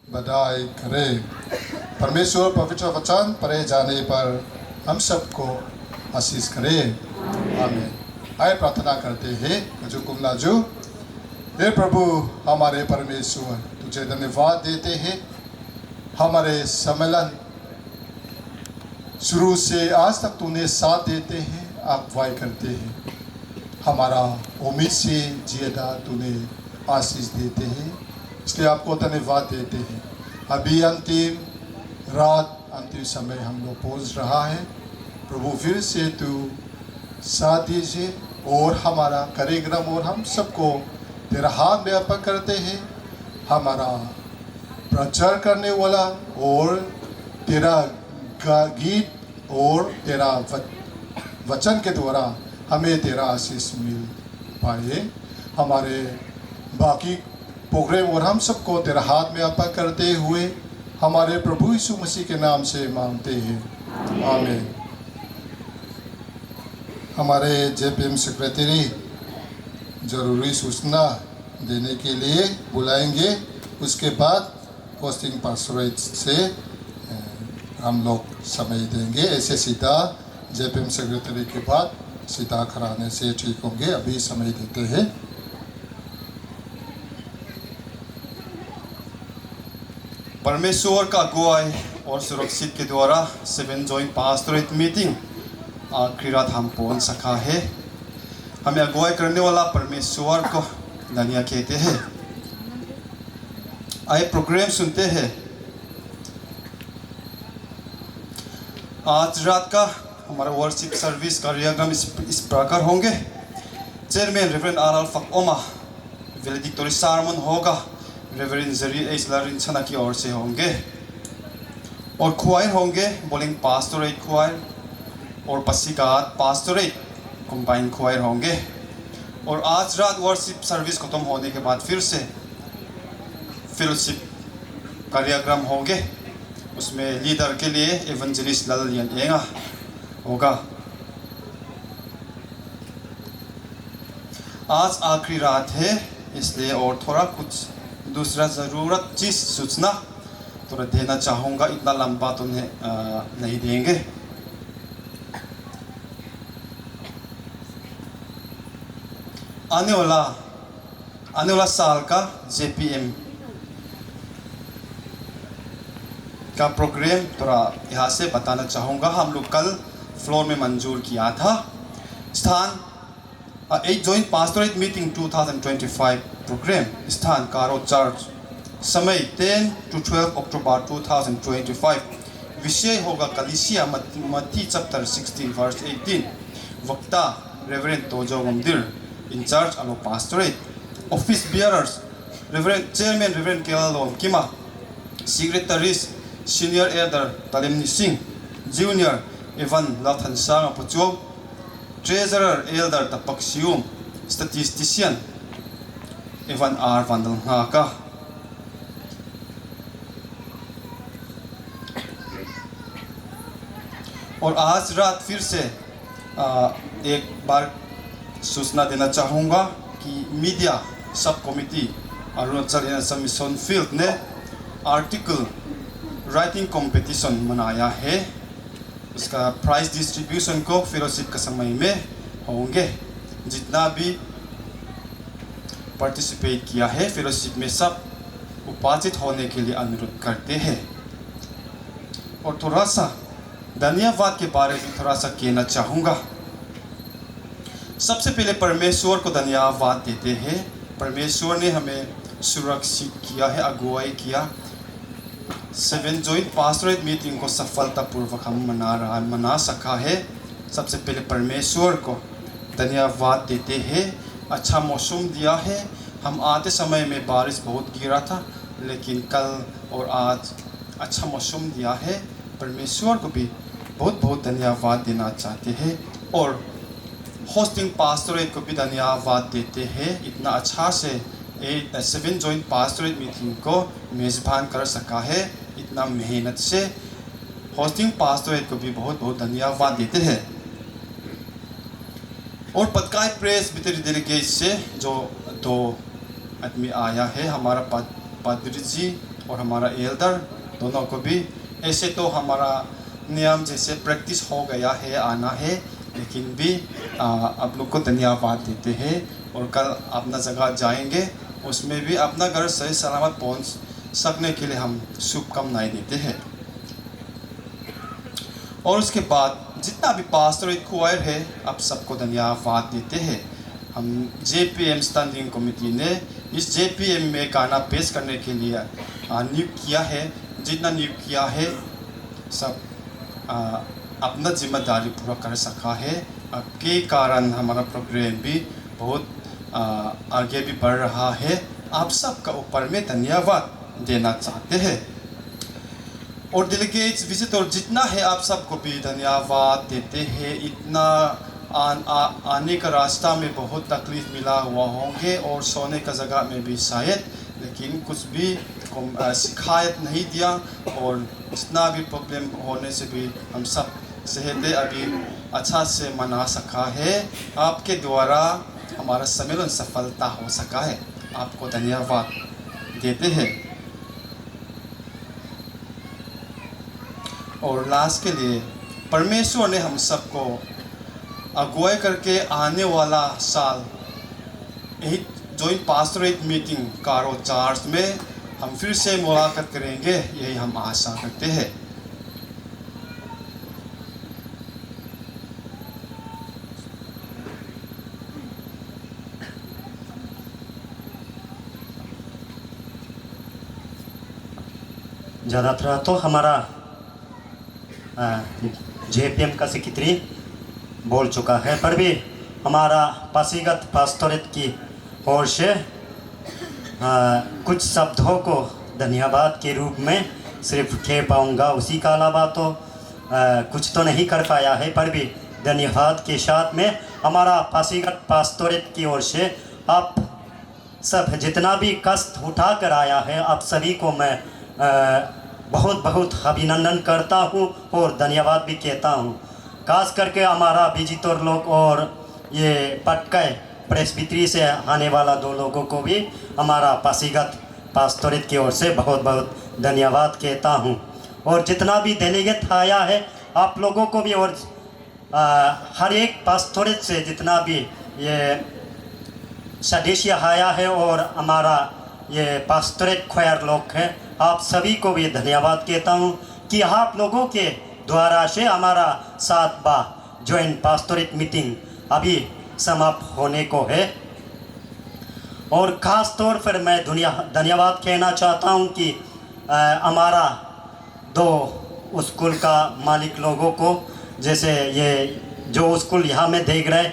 बधाई करें। परमेश्वर पवित्र वचन पढ़े जाने पर हम सबको आशीष करें। आमीन। आइए प्रार्थना करते हैं। नाजू कुम नाजू। हे प्रभु हमारे परमेश्वर, तुझे धन्यवाद देते हैं। हमारे सम्मेलन शुरू से आज तक तूने साथ देते हैं, अगुवाई करते हैं। हमारा उम्मीद से ज़्यादा तूने आशीष देते हैं, इसलिए आपको धन्यवाद देते हैं। अभी अंतिम रात, अंतिम समय हम लोग पहुँच रहा है। प्रभु फिर से तू साथ दीजिए और हमारा कार्यक्रम और हम सबको तेरा हाथ में अर्पण करते हैं। हमारा प्रचार करने वाला और तेरा गीत और तेरा वचन के द्वारा हमें तेरा आशीष मिल पाए। हमारे बाकी प्रोग्राम और हम सबको तेरा हाथ में अर्पण करते हुए हमारे प्रभु यीशु मसीह के नाम से मांगते हैं। आमीन। हमारे जेपीएम सेक्रेटरी ज़रूरी सूचना देने के लिए बुलाएंगे। उसके बाद होस्टिंग पास्टोरेट से हम लोग समय देंगे। ऐसे सीधा जेपीएम सेक्रेटरी के बाद सीधा कराने से ठीक होंगे। अभी समय देते हैं। परमेश्वर का अगुवाई और सुरक्षित के द्वारा 7 जॉइंट पास्टोरेट मीटिंग आखिरी रात हम पहुंच सका है। हमें अगुवाई करने वाला परमेश्वर को धन्यवाद कहते हैं। आइए प्रोग्राम सुनते हैं। आज रात का हमारा वर्शिप सर्विस कार्यक्रम इस प्रकार होंगे। चेयरमैन रेवरेंड आर फकोमा वेलेडिक्टोरी सार्मन होगा। रेवरेंड जेरी एच लारिंसना की ओर से होंगे और ख्वायर होंगे बोलिंग पास्टोरेट ख्वायर और पसीघाट पास्टोरेट कंबाइन ख्वायर होंगे। और आज रात वर्शिप सर्विस खत्म होने के बाद फिर से फेलोशिप कार्यक्रम होंगे। उसमें लीडर के लिए एवेंजलिस्ट ललियन एंगा होगा। आज आखिरी रात है, इसलिए और थोड़ा कुछ दूसरा ज़रूरत चीज़ सूचना थोड़ा देना चाहूँगा। इतना लंबा तो नहीं देंगे। आने वाला साल का जेपीएम का प्रोग्राम थोड़ा यहाँ से बताना चाहूँगा। हम लोग कल फ्लोर में मंजूर किया था। स्थान 8 जॉइंट पास्टोरेट मीटिंग 2025 प्रोग्राम। स्थान कारो चर्च। समय 10 to 12 अक्टूबर 2025। विषय होगा कलीसिया मत्ती चैप्टर 16 वर्स 18। वक्ता reverend Tojo Gamdir, incharge Aalo pastorate. Office bearers reverend chairman reverend Kelalom Kima, secretaries senior elder Talimni Singh, junior Evan Lathnsang Pucho, treasurer elder Tapak Siyum, statistician Evan R Vandalhaka. और आज रात फिर से एक बार सूचना देना चाहूँगा कि मीडिया सब committee Arunachal NSM mission field ने आर्टिकल राइटिंग कंपटीशन मनाया है। उसका प्राइज डिस्ट्रीब्यूशन को फेलोशिप के समय में होंगे। जितना भी पार्टिसिपेट किया है फेलोशिप में सब उपार्जित होने के लिए अनुरोध करते हैं। और थोड़ा सा धन्यवाद के बारे में थोड़ा सा कहना चाहूँगा। सबसे पहले परमेश्वर को धन्यवाद देते हैं। परमेश्वर ने हमें सुरक्षित किया है, अगुवाई किया। 7 जॉइंट पास्टोरेट मीटिंग को सफलतापूर्वक हम मना सका है। सबसे पहले परमेश्वर को धन्यवाद देते हैं। अच्छा मौसम दिया है। हम आते समय में बारिश बहुत गिरा था, लेकिन कल और आज अच्छा मौसम दिया है। परमेश्वर को भी बहुत बहुत धन्यवाद देना चाहते हैं। और होस्टिंग पास्टोरेट को भी धन्यवाद देते हैं। इतना अच्छा से 7 जॉइंट पास्टोरेट मीटिंग को मेज़बान कर सका है। इतना मेहनत से होस्टिंग पास्टोरेट को भी बहुत बहुत धन्यवाद देते हैं। और पतकाई प्रेस बितरी डेलीगेट से जो 2 आदमी आया है, हमारा पादरी जी और हमारा एल्डर दोनों को भी। ऐसे तो हमारा नियम जैसे प्रैक्टिस हो गया है, आना है, लेकिन भी आप लोग को धन्यवाद देते हैं। और कल अपना जगह जाएंगे, उसमें भी अपना घर सही सलामत पहुंच सकने के लिए हम शुभकामनाएं देते हैं। और उसके बाद जितना भी पास्टोरेट क्वायर है, आप सबको धन्यवाद देते हैं। हम JPM स्टैंडिंग कमेटी ने इस JPM में गाना पेश करने के लिए नियुक्त किया है। जितना नियुक्त किया है सब अपना जिम्मेदारी पूरा कर सका है, के कारण हमारा प्रोग्राम भी बहुत आगे भी बढ़ रहा है। आप सबका ऊपर में धन्यवाद देना चाहते हैं। और डेलीगेट्स विजिटर जितना है आप सबको भी धन्यवाद देते हैं। इतना आने का रास्ता में बहुत तकलीफ मिला हुआ होंगे और सोने का जगह में भी शायद, लेकिन कुछ भी शिकायत नहीं दिया। और जितना भी प्रॉब्लम होने से भी हम सब सेहत अभी अच्छा से मना सका है। आपके द्वारा हमारा सम्मेलन सफलता हो सका है, आपको धन्यवाद देते हैं। और लास्ट के लिए परमेश्वर ने हम सबको अगुवाई करके आने वाला साल यही जॉइंट पास्टोरेट मीटिंग कारो चार्ज में हम फिर से मुलाकात करेंगे, यही हम आशा करते हैं। ज़्यादातर तो हमारा JPM का सेक्रेटरी बोल चुका है, पर भी हमारा पासीगत पास्टोरेट की ओर से कुछ शब्दों को धन्यवाद के रूप में सिर्फ कह पाऊँगा। उसी का अलावा तो कुछ तो नहीं कर पाया है, पर भी धन्यवाद के साथ में हमारा पासीगत पास्टोरेट की ओर से आप सब जितना भी कष्ट उठा कर आया है, आप सभी को मैं बहुत बहुत अभिनंदन करता हूँ और धन्यवाद भी कहता हूँ। खास करके हमारा विजिटर लोग और ये पटकाए प्रेसबित्री से आने वाला 2 लोगों को भी हमारा पासीगत पास्टोरेट की ओर से बहुत बहुत धन्यवाद कहता हूँ। और जितना भी डेलीगेट आया है आप लोगों को भी, और हर एक पास्टोरेट से जितना भी ये सदस्य आया है और हमारा ये पास्टोरेट क्वायर लोग हैं, आप सभी को भी धन्यवाद कहता हूँ कि आप लोगों के द्वारा से हमारा 7वां जॉइंट पास्टोरेट मीटिंग अभी समाप्त होने को है। और ख़ास तौर पर मैं धन्यवाद कहना चाहता हूँ कि हमारा 2 स्कूल का मालिक लोगों को, जैसे ये जो स्कूल यहाँ में देख रहे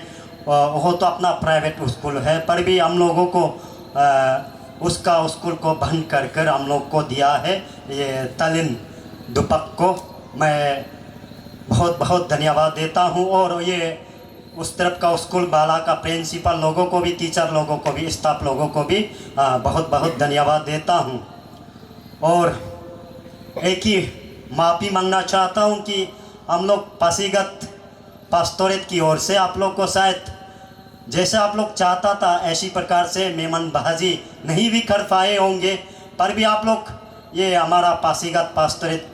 वो तो अपना प्राइवेट स्कूल है, पर भी हम लोगों को उसका स्कूल को बंद कर कर हम लोग को दिया है। ये तलिन दुपक को मैं बहुत बहुत धन्यवाद देता हूँ। और ये उस तरफ का स्कूल बाला का प्रिंसिपल लोगों को भी, टीचर लोगों को भी, स्टाफ लोगों को भी बहुत बहुत धन्यवाद देता हूँ। और एक ही माफ़ी मांगना चाहता हूँ कि हम लोग पासीगत पास्टोरेट की ओर से आप लोग को शायद जैसे आप लोग चाहता था ऐसी प्रकार से मेहमानबाजी नहीं भी कर पाए होंगे, पर भी आप लोग ये हमारा पासीगत पास्टोरेट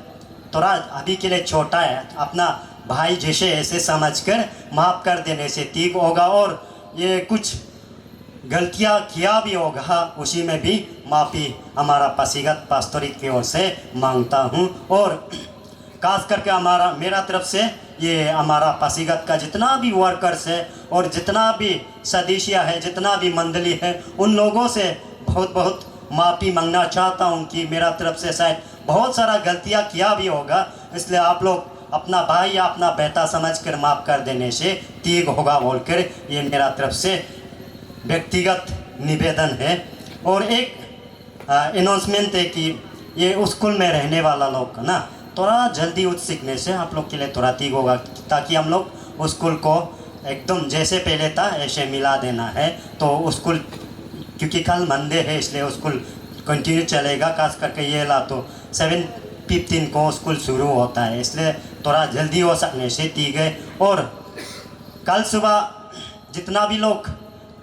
थोड़ा अभी के लिए छोटा है, अपना भाई जैसे ऐसे समझकर माफ़ कर देने से ठीक होगा। और ये कुछ गलतियां किया भी होगा, उसी में भी माफ़ी हमारा पासीगत पास्टोरेट की ओर से मांगता हूँ। और खास करके मेरा तरफ से ये हमारा पासीगत का जितना भी वर्कर्स है और जितना भी सदस्य है, जितना भी मंडली है, उन लोगों से बहुत बहुत माफ़ी मांगना चाहता हूँ कि मेरा तरफ से शायद बहुत सारा गलतियाँ किया भी होगा, इसलिए आप लोग अपना भाई या अपना बेटा समझकर माफ़ कर देने से ठीक होगा बोलकर ये मेरा तरफ से व्यक्तिगत निवेदन है। और एक अनाउंसमेंट है कि ये स्कूल में रहने वाला लोग ना थोड़ा जल्दी उठ सीखने से आप लोग के लिए थोड़ा ठीक होगा, ताकि हम लोग स्कूल को एकदम जैसे पहले था ऐसे मिला देना है। तो स्कूल क्योंकि कल मंडे है इसलिए स्कूल कंटिन्यू चलेगा। खास करके ये ला तो 7:15 को स्कूल शुरू होता है, इसलिए थोड़ा जल्दी हो सकने से ठीक है। और कल सुबह जितना भी लोग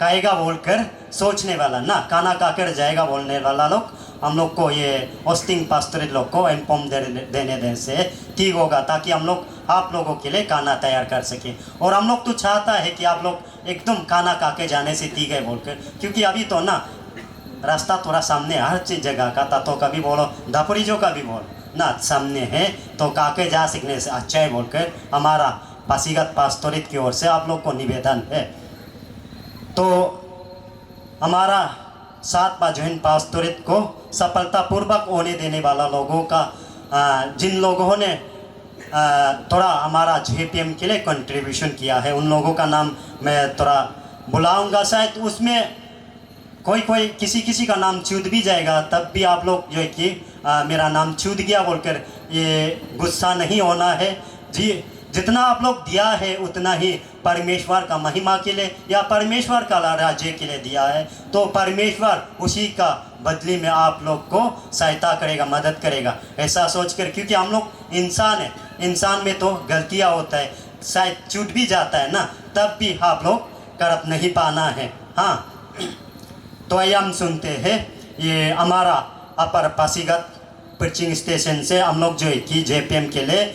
कहेगा बोलकर सोचने वाला ना, खाना खाकर जाएगा बोलने वाला लोग हम लोग को ये होस्टिंग पास्टोरेट लोग को इन्फॉर्म देने से ठीक होगा, ताकि हम लोग आप लोगों के लिए खाना तैयार कर सकें। और हम लोग तो चाहता है कि आप लोग एकदम खाना खा के जाने से ठीक है बोलकर, क्योंकि अभी तो ना रास्ता थोड़ा सामने हर चीज़ जगह का था, तो कभी बोलो दापुरीजो का भी बोल ना सामने है, तो काके जा सकने से अच्छा है बोलकर हमारा पासीघाट पास्टोरेट की ओर से आप लोग को निवेदन है। तो हमारा 7वां जॉइंट पास्टोरेट को सफलतापूर्वक होने देने वाला लोगों का जिन लोगों ने थोड़ा हमारा JPM के लिए कंट्रीब्यूशन किया है, उन लोगों का नाम मैं थोड़ा बुलाऊंगा। शायद उसमें कोई किसी का नाम छूट भी जाएगा, तब भी आप लोग जो है कि मेरा नाम छूट गया बोलकर ये गुस्सा नहीं होना है जी। जितना आप लोग दिया है उतना ही परमेश्वर का महिमा के लिए या परमेश्वर का राज्य के लिए दिया है, तो परमेश्वर उसी का बदले में आप लोग को सहायता करेगा, मदद करेगा, ऐसा सोचकर। क्योंकि हम लोग इंसान है, इंसान में तो गलतियां होता है, शायद छूट भी जाता है ना, तब भी आप लोग कर नहीं पाना है। हाँ, तो आइए हम सुनते हैं ये हमारा अपर पासीघाट प्रीचिंग स्टेशन से हम लोग जो है कि JPM के लिए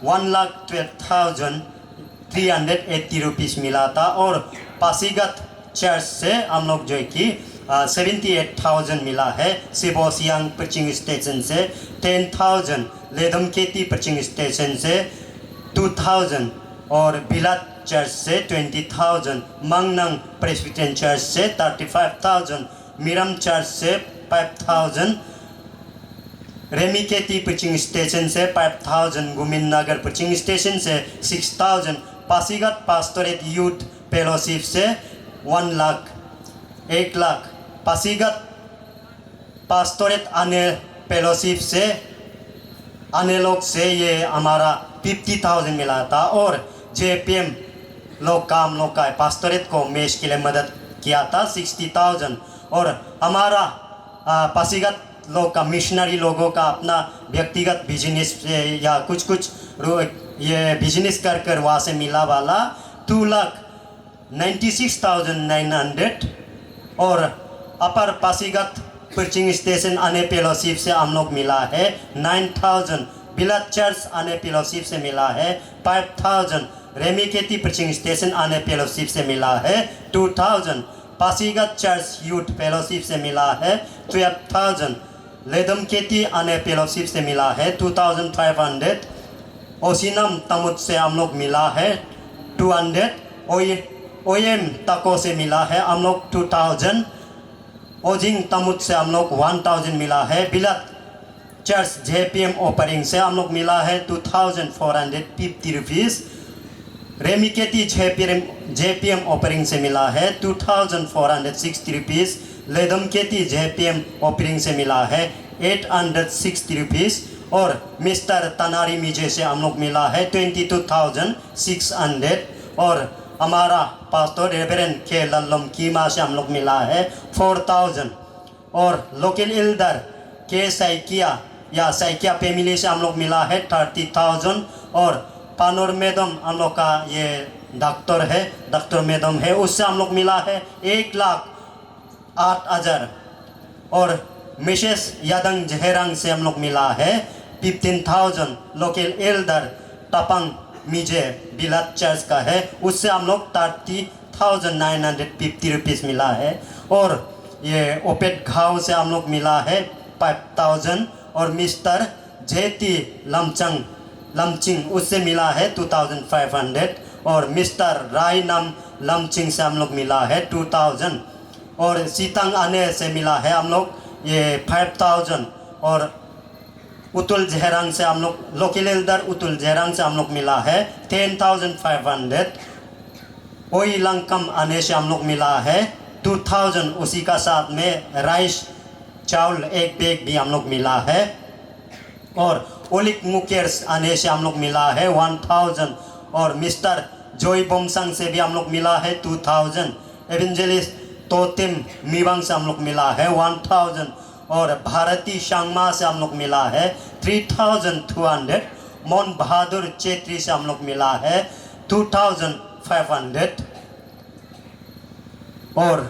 1,12,380 रुपीज़ मिला था, और पासीघाट चर्च से हम लोग जो है कि 78,000 मिला है। सिबोसियांग प्रीचिंग स्टेशन से 10,000, लेदमकेती प्रीचिंग स्टेशन से 2,000 और बिलाट चर्च से 20,000, मंगनंग प्रेस्बिटेरियन चर्च से 35,000, मिरम चर्च से 5,000, रेमिकेती प्रीचिंग स्टेशन से 5,000, गुमिन नगर प्रीचिंग स्टेशन से 6,000, पासीघाट पास्टोरेट यूथ फेलोशिप से 1 लाख, पासीघाट पास्टोरेट आने फेलोशिप से आने लोग से ये हमारा 50,000 मिला था, और JPM लोग का हम लोग का पास्टोरेट को मेश के लिए मदद किया था 60,000, और हमारा पासीघाट लोग का मिशनरी लोगों का अपना व्यक्तिगत बिजनेस या कुछ ये बिजनेस कर वहाँ से मिला वाला 2,96,900, और अपर पासीघाट प्रीचिंग स्टेशन आने फेलोशिप से हम लोग मिला है 9,000, बिलाट चर्च आने फेलोशिप से मिला है 5,000, रेमिकेती प्रीचिंग स्टेशन आने फेलोशिप से मिला है 2,000, पासीघाट चर्च यूथ फेलोशिप से मिला है 12,000, लेदमकेती आने फेलोशिप से मिला है 2,500, ओसिनम तमुत से हम लोग मिला है 200, ओएम तको से मिला है हम लोग 2,000, ओजिंग तमुत से हम लोग 1,000 मिला है, बिलाट चर्च JPM ओपरिंग से हम लोग मिला है 2,450 रुपीज़, रेमिकेती JPM ओपरिंग से मिला है 2,460 रुपीज़, लेदमकेती JPM ओपरिंग से मिला है 860 रुपीज़, और मिस्टर तनारी मिजे से हम लोग मिला है 22,600, और हमारा पास्टर रेवरेंड के लल्लम कीमा से हम लोग मिला है 4,000, और लोकल एल्डर के साइकिया या साइकिया फैमिली से हम लोग मिला है 30,000, और पानोर मैडम हम लोग का ये डॉक्टर मैडम है, उससे हम लोग मिला है 1,08,000, और मिसेस यादंग जहेरंग से हम लोग मिला है 15,000, लोकल एल्डर टपंग मिजे बिलाट चर्च का है, उससे हम लोग 30,950 रुपीज़ मिला है, और ये ओपेट घाव से हम लोग मिला है 5,000, और मिस्टर जेती लमचिंग उससे मिला है 2,500, और मिस्टर राय नाम लमचिंग से हम लोग मिला है 2,000, और सीतंग आने से मिला है हम लोग ये 5,000, और उतुल जहरंग से हम लोग लोकल एल्डर उतुल जहरंग से हम लोग मिला है 10,500, ओई लंकम आने से हम लोग मिला है 2,000, उसी का साथ में राइस चावल 1 बैग भी हम लोग मिला है, और ओलिक मुकेर्स आने से हम लोग मिला है 1,000, और मिस्टर जोई बोमसंग से भी हम लोग मिला है 2,000, एवेंजलिस्ट तोतिम मीवांग से हम लोग मिला है 1,000, और भारती शांगमा से हम लोग मिला है 3,200, मोन बहादुर चेत्री से हम लोग मिला है 2,500, और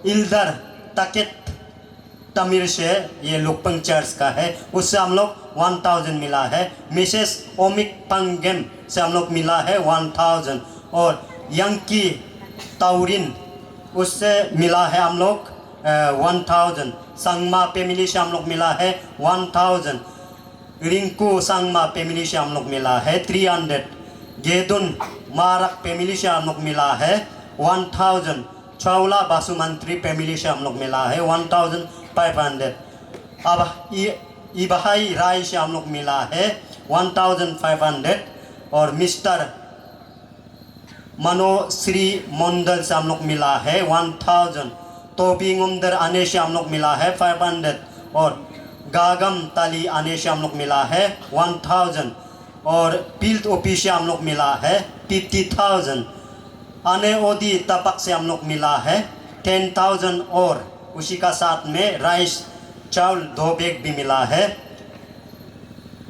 इल्दर तमिर से ये लुकपंग चर्च का है, उससे हम लोग 1000 मिला है। मिसेस ओमिक पंगेम से हम लोग मिला है 1000। और यंकी ताउरिन उससे मिला है हम लोग 1000। संगमा फैमिली से हम लोग मिला है 1000। रिंकू संगमा फैमिली से हम लोग मिला है 300। गेदुन मारक फैमिली से हम लोग मिला है 1000। चौला बासुमंत्री फैमिली से हम लोग मिला है 1500। अब इबाई राय से हम लोग मिला है 1500। और मिस्टर मनोश्री मंडल से हम लोग मिला है 1000। तोबिंगुमदर आने से हम लोग मिला है 500। और गागम ताली आने से हम लोग मिला है 1000। और फील्ड ऑफिस से हम लोग मिला है 50,000। आने ओदी तपक से हम लोग मिला है 10,000। और उसी का साथ में राइस चावल 2 बैग भी मिला है।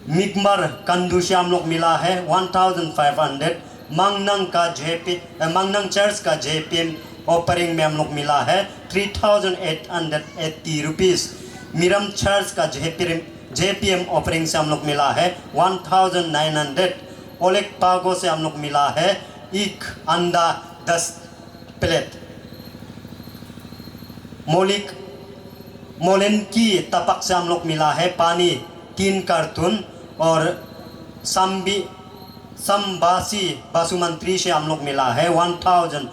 मिगमर कंदू से हम लोग मिला है 1500। मंगनंग चर्च का JPM ऑफरिंग में हम लोग मिला है 3,880 रुपीज़। मिरम चर्च का JPM ऑफरिंग से हम लोग मिला है 1900। ओलेक पागो से हम लोग मिला है एक अंडा 10 प्लेट। मोलेनकी तपक से हम लोग मिला है पानी 3 कार्टून। और संबासी बासुमंत्री से हम लोग मिला है 1000।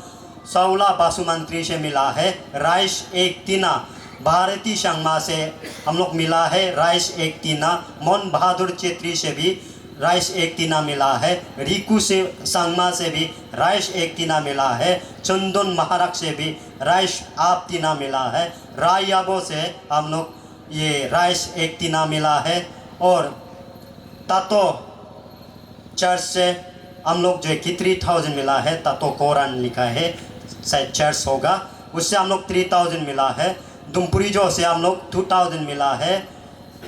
सौला बासुमंत्री से मिला है राइस 1 टीना। भारती संगमा से हम लोग मिला है राइस 1 टीना। मोन बहादुर चेत्री से भी राइस 1 टीना मिला है। रिकू से संगमा से भी राइस 1 टीना मिला है। चंदन महारक से भी राइस आप टीना मिला है। रायाबो से हम लोग ये राइस 1 टीना मिला है। और तातो चर्च से हम लोग जो है कि 3000 मिला है। तातो कोरन लिखा है, शायद चर्च होगा, उससे हम लोग 3000 मिला है। दुमपुरीजो से हम लोग 2000 मिला है।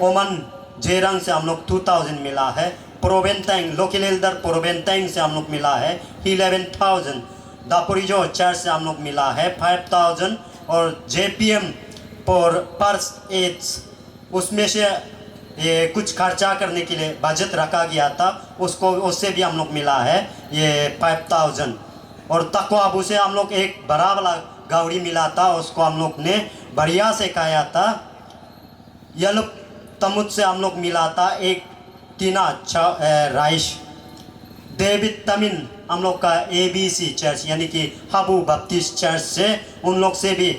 ओमन जेरंग से हम लोग 2000 मिला है। प्रोवेंटेंग लोकल एल्डर प्रोवेंटेंग से हम लोग मिला है 11,000। दापुरीजो चर्च से हम लोग मिला है 5,000। और JPM पर एड्स उसमें से ये कुछ खर्चा करने के लिए बजट रखा गया था, उससे भी हम लोग मिला है ये 5,000। और तकवाबू से हम लोग एक बड़ा वाला गावड़ी मिला था, उसको हम लोग ने बढ़िया से खाया था। यल तमुद से हम लोग मिला था 1 टीना राइस। डेविड तमिन हम लोग का ABC चर्च यानी कि हबू बप्टिस्ट चर्च से उन लोग से भी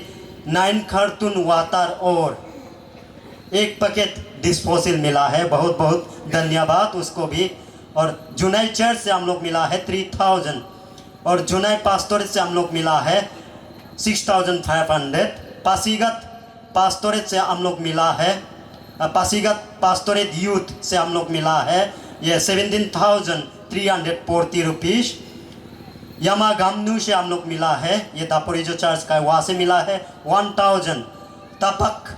9 कार्टून वाटर और 1 पैकेट डिस्पोजल मिला है। बहुत बहुत धन्यवाद उसको भी। और जुनाई चर्च से हम लोग मिला है 3000। और जुनाई पास्टोरेट से हम लोग मिला है 6,500। पासीगत पास्टोरेट से हम लोग मिला है, पासीगत पास्टोरेट यूथ से हम लोग मिला है ये 17,340 रुपीज़। यमागामनू से हम लोग मिला है, ये दापोरिजो चर्च का वहाँ से मिला है 1000। तपक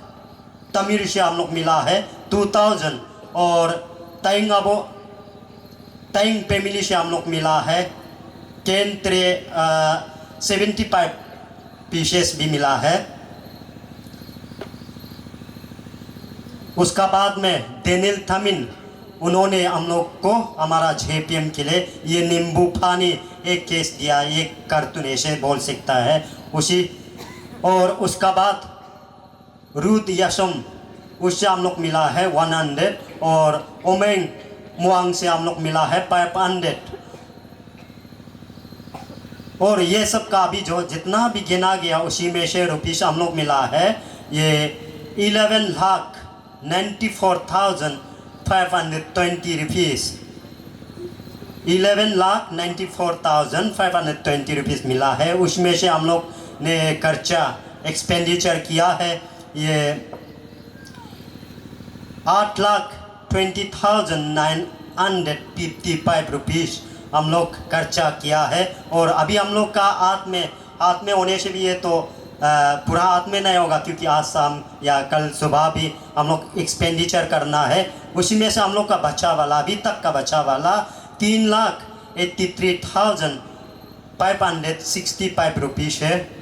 तमिर से हम लोग मिला है 2000। और तैंग फैमिली से हम लोग मिला है केंद्रे 75 पीसेस भी मिला है। उसका बाद में डेनिल थमिन उन्होंने हम लोग को हमारा JPM के लिए ये नींबू पानी 1 केस दिया, 1 कार्टून ऐसे बोल सकता है उसी। और उसका बाद रूद यशम उससे हम लोग मिला है 100। और ओमेंग मुआंग से हम लोग मिला है 500। और ये सब का भी जो जितना भी गिना गया उसी में से रुपीस हम लोग मिला है ये 11,94,520 रुपीस। 11,94,520 रुपीस मिला है। उसमें से हम लोग ने खर्चा एक्सपेंडिचर किया है ये 8,20,955 रुपीस हम लोग खर्चा किया है। और अभी हम लोग का हाथ में होने से भी ये तो पूरा हाथ में नहीं होगा, क्योंकि आज शाम या कल सुबह भी हम लोग एक्सपेंडिचर करना है। उसी में से हम लोग का बचा वाला अभी तक का बचा वाला 3,83,565 रुपीस है।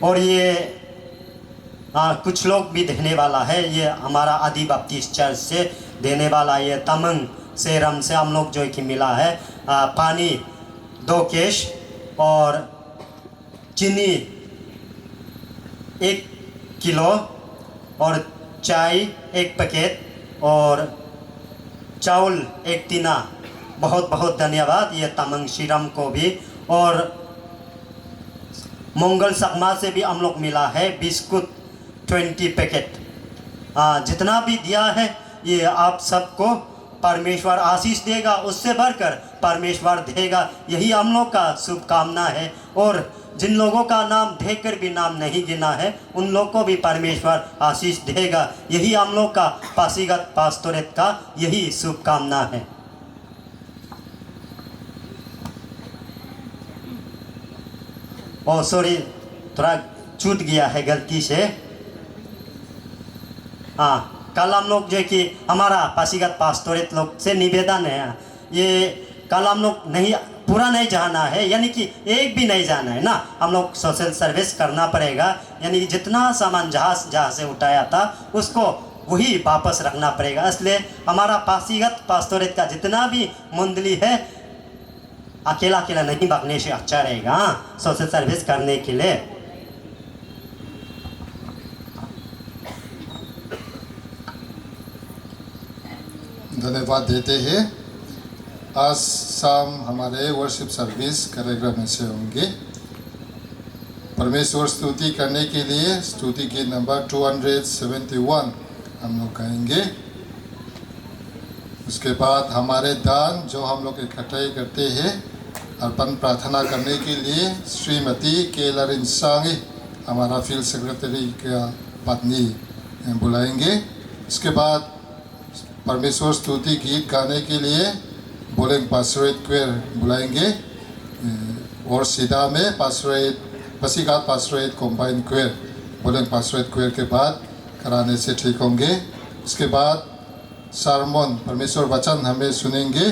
और ये कुछ लोग भी देने वाला है। ये हमारा आदि बप्तिस्ट चर्च से देने वाला ये तमंग सेरम से हम लोग जो कि मिला है पानी 2 केश और चीनी 1 किलो और चाय 1 पैकेट और चावल 1 टीना। बहुत बहुत धन्यवाद ये तमंग सीरम को भी। और मंगल सकमा से भी हम लोग मिला है बिस्कुट 20 पैकेट। जितना भी दिया है ये आप सबको परमेश्वर आशीष देगा, उससे बढ़कर परमेश्वर देगा, यही हम लोग का शुभकामना है। और जिन लोगों का नाम देखकर भी नाम नहीं गिना है उन लोग को भी परमेश्वर आशीष देगा, यही हम लोग का पासीघाट पास्टोरेट का यही शुभकामना है। सॉरी, थोड़ा छूट गया है गलती से। कल हम लोग जो कि हमारा पासीघाट पास्टोरेट लोग से निवेदन है, ये कल हम लोग नहीं पूरा नहीं जाना है, यानी कि एक भी नहीं जाना है ना, हम लोग सोशल सर्विस करना पड़ेगा। यानी जितना सामान जहाँ से उठाया था उसको वही वापस रखना पड़ेगा। इसलिए हमारा पासीघाट पास्टोरेट का जितना भी मंडली है अकेला अकेला नहीं भागने से अच्छा रहेगा सोशल सर्विस करने के लिए। धन्यवाद देते हैं। आज शाम हमारे वर्शिप सर्विस कार्यक्रम से होंगे। परमेश्वर स्तुति करने के लिए स्तुति गीत नंबर 271 हम लोग गाएंगे। उसके बाद हमारे दान जो हम लोग इकट्ठा करते हैं अर्पण प्रार्थना करने के लिए श्रीमती केलरिन सांगे हमारा फील्ड सेक्रेटरी का पत्नी बुलाएंगे। इसके बाद परमेश्वर स्तुति गीत गाने के लिए बोलेंग पास्टोरेट क्वेयर बुलाएंगे और सीधा में Pasighat पास्टोरेट combine queer Boleng पास्टोरेट queer के बाद कराने से ठीक होंगे। इसके बाद सरमन परमेश्वर वचन हमें सुनेंगे,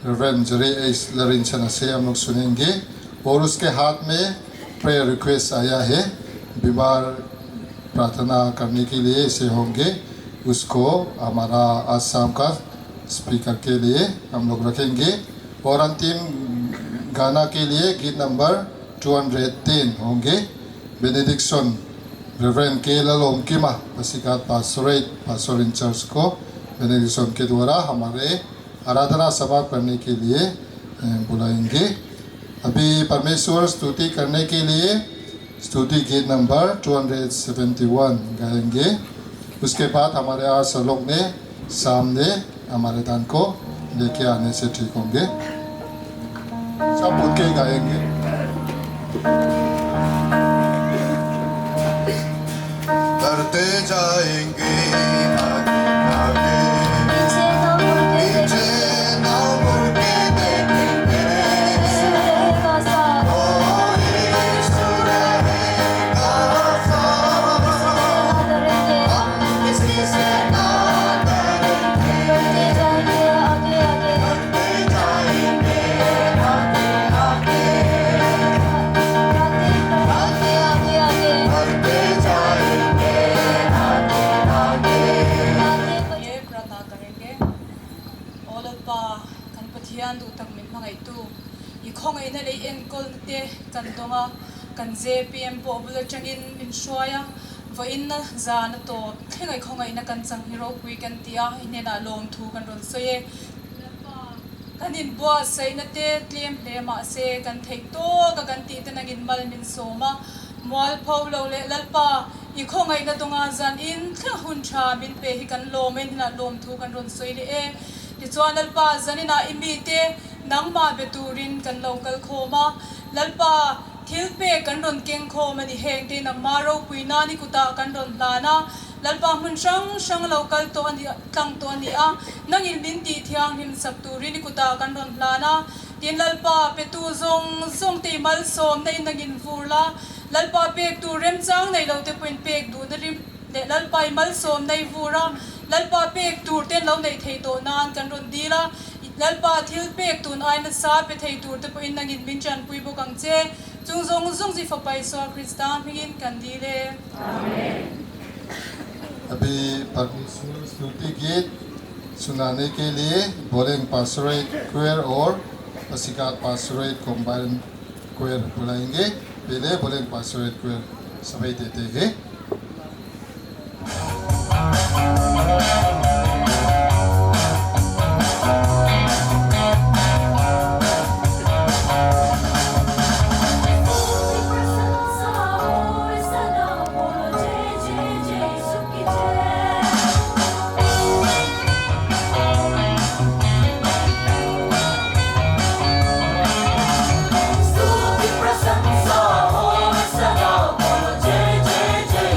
रेवरेंड जेरी एस लरिंसन से हम लोग सुनेंगे। और उसके हाथ में प्रेयर रिक्वेस्ट आया है, बीमार प्रार्थना करने के लिए ऐसे होंगे, उसको हमारा आज शाम का स्पीकर के लिए हम लोग रखेंगे। और अंतिम गाना के लिए गीत नंबर 210 होंगे। बेनेडिक्शन रेवरेंड केलल ओमकिमा पासीघाट पास्टोरेट चर्च को बेनेडिक्शन के द्वारा हमारे आराधना समाप्त करने के लिए बुलाएंगे। अभी परमेश्वर स्तुति करने के लिए स्तुति गीत नंबर 271 गाएंगे। उसके बाद हमारे आज लोग ने सामने हमारे दान को लेके आने से ठीक होंगे। सब उठ के गाएंगे। करते जाएंगे आगे आगे, पीछे ना मुड़ के देखेंगे। ओ यीशु रहेगा साथ, हम किसी से ना डरेंगे। करते जाएंगे आगे आगे, करते जाएंगे आगे आगे। ये प्रार्थना करेंगे। ओलपा कनपथियान दु तक मिन मंgai tu i khongai na le enkol te kan donga kan JPM po bula changin min shwaya vo in na zan to thengai khongai na kan chang hero kui kan tia ine na lom thu kan ron soye kan in bo sai na te tlem le ma se kan thei to ka kan ti te nagin mal min soma mol phau lo le lalpa i khongai na donga zan in thla hun tha min pe hi kan lomen na lom thu kan ron soi le e ti chuan lalpa zanina imi te nangma beturin kan local khoma lalpa thilpe kan ron keng khoma ni heng te na maro puina ni kuta kan ron lana lalpa mun sang local to ani tang to ani a nangin min ti thiang him sapturi ni kuta kan ron lana tin lalpa petu zong te mal som nei nangin vurla lalpa pek tu rem chang nei lo te point pek du na rim de lalpa mal som nei vura lalpa pek tur ten lo nei thei to nan kan ron dila lalpa thil pek tun ai na sa pe thei tur te po in nangin min chan pui bo kang che Chung zong zong ji fapai so Kristan hingin kandile. अभी परमेश्वर स्तुति गीत सुनाने के लिए बोलेंगे पास्टोरेट queer और पसीघाट पास्टोरेट combine queer बुलाएंगे। पहले बोलेंगे पास्टोरेट क्वेयर सभी देते हैं। स्तुति प्रशंसा हो सदा बोलो जय जय जय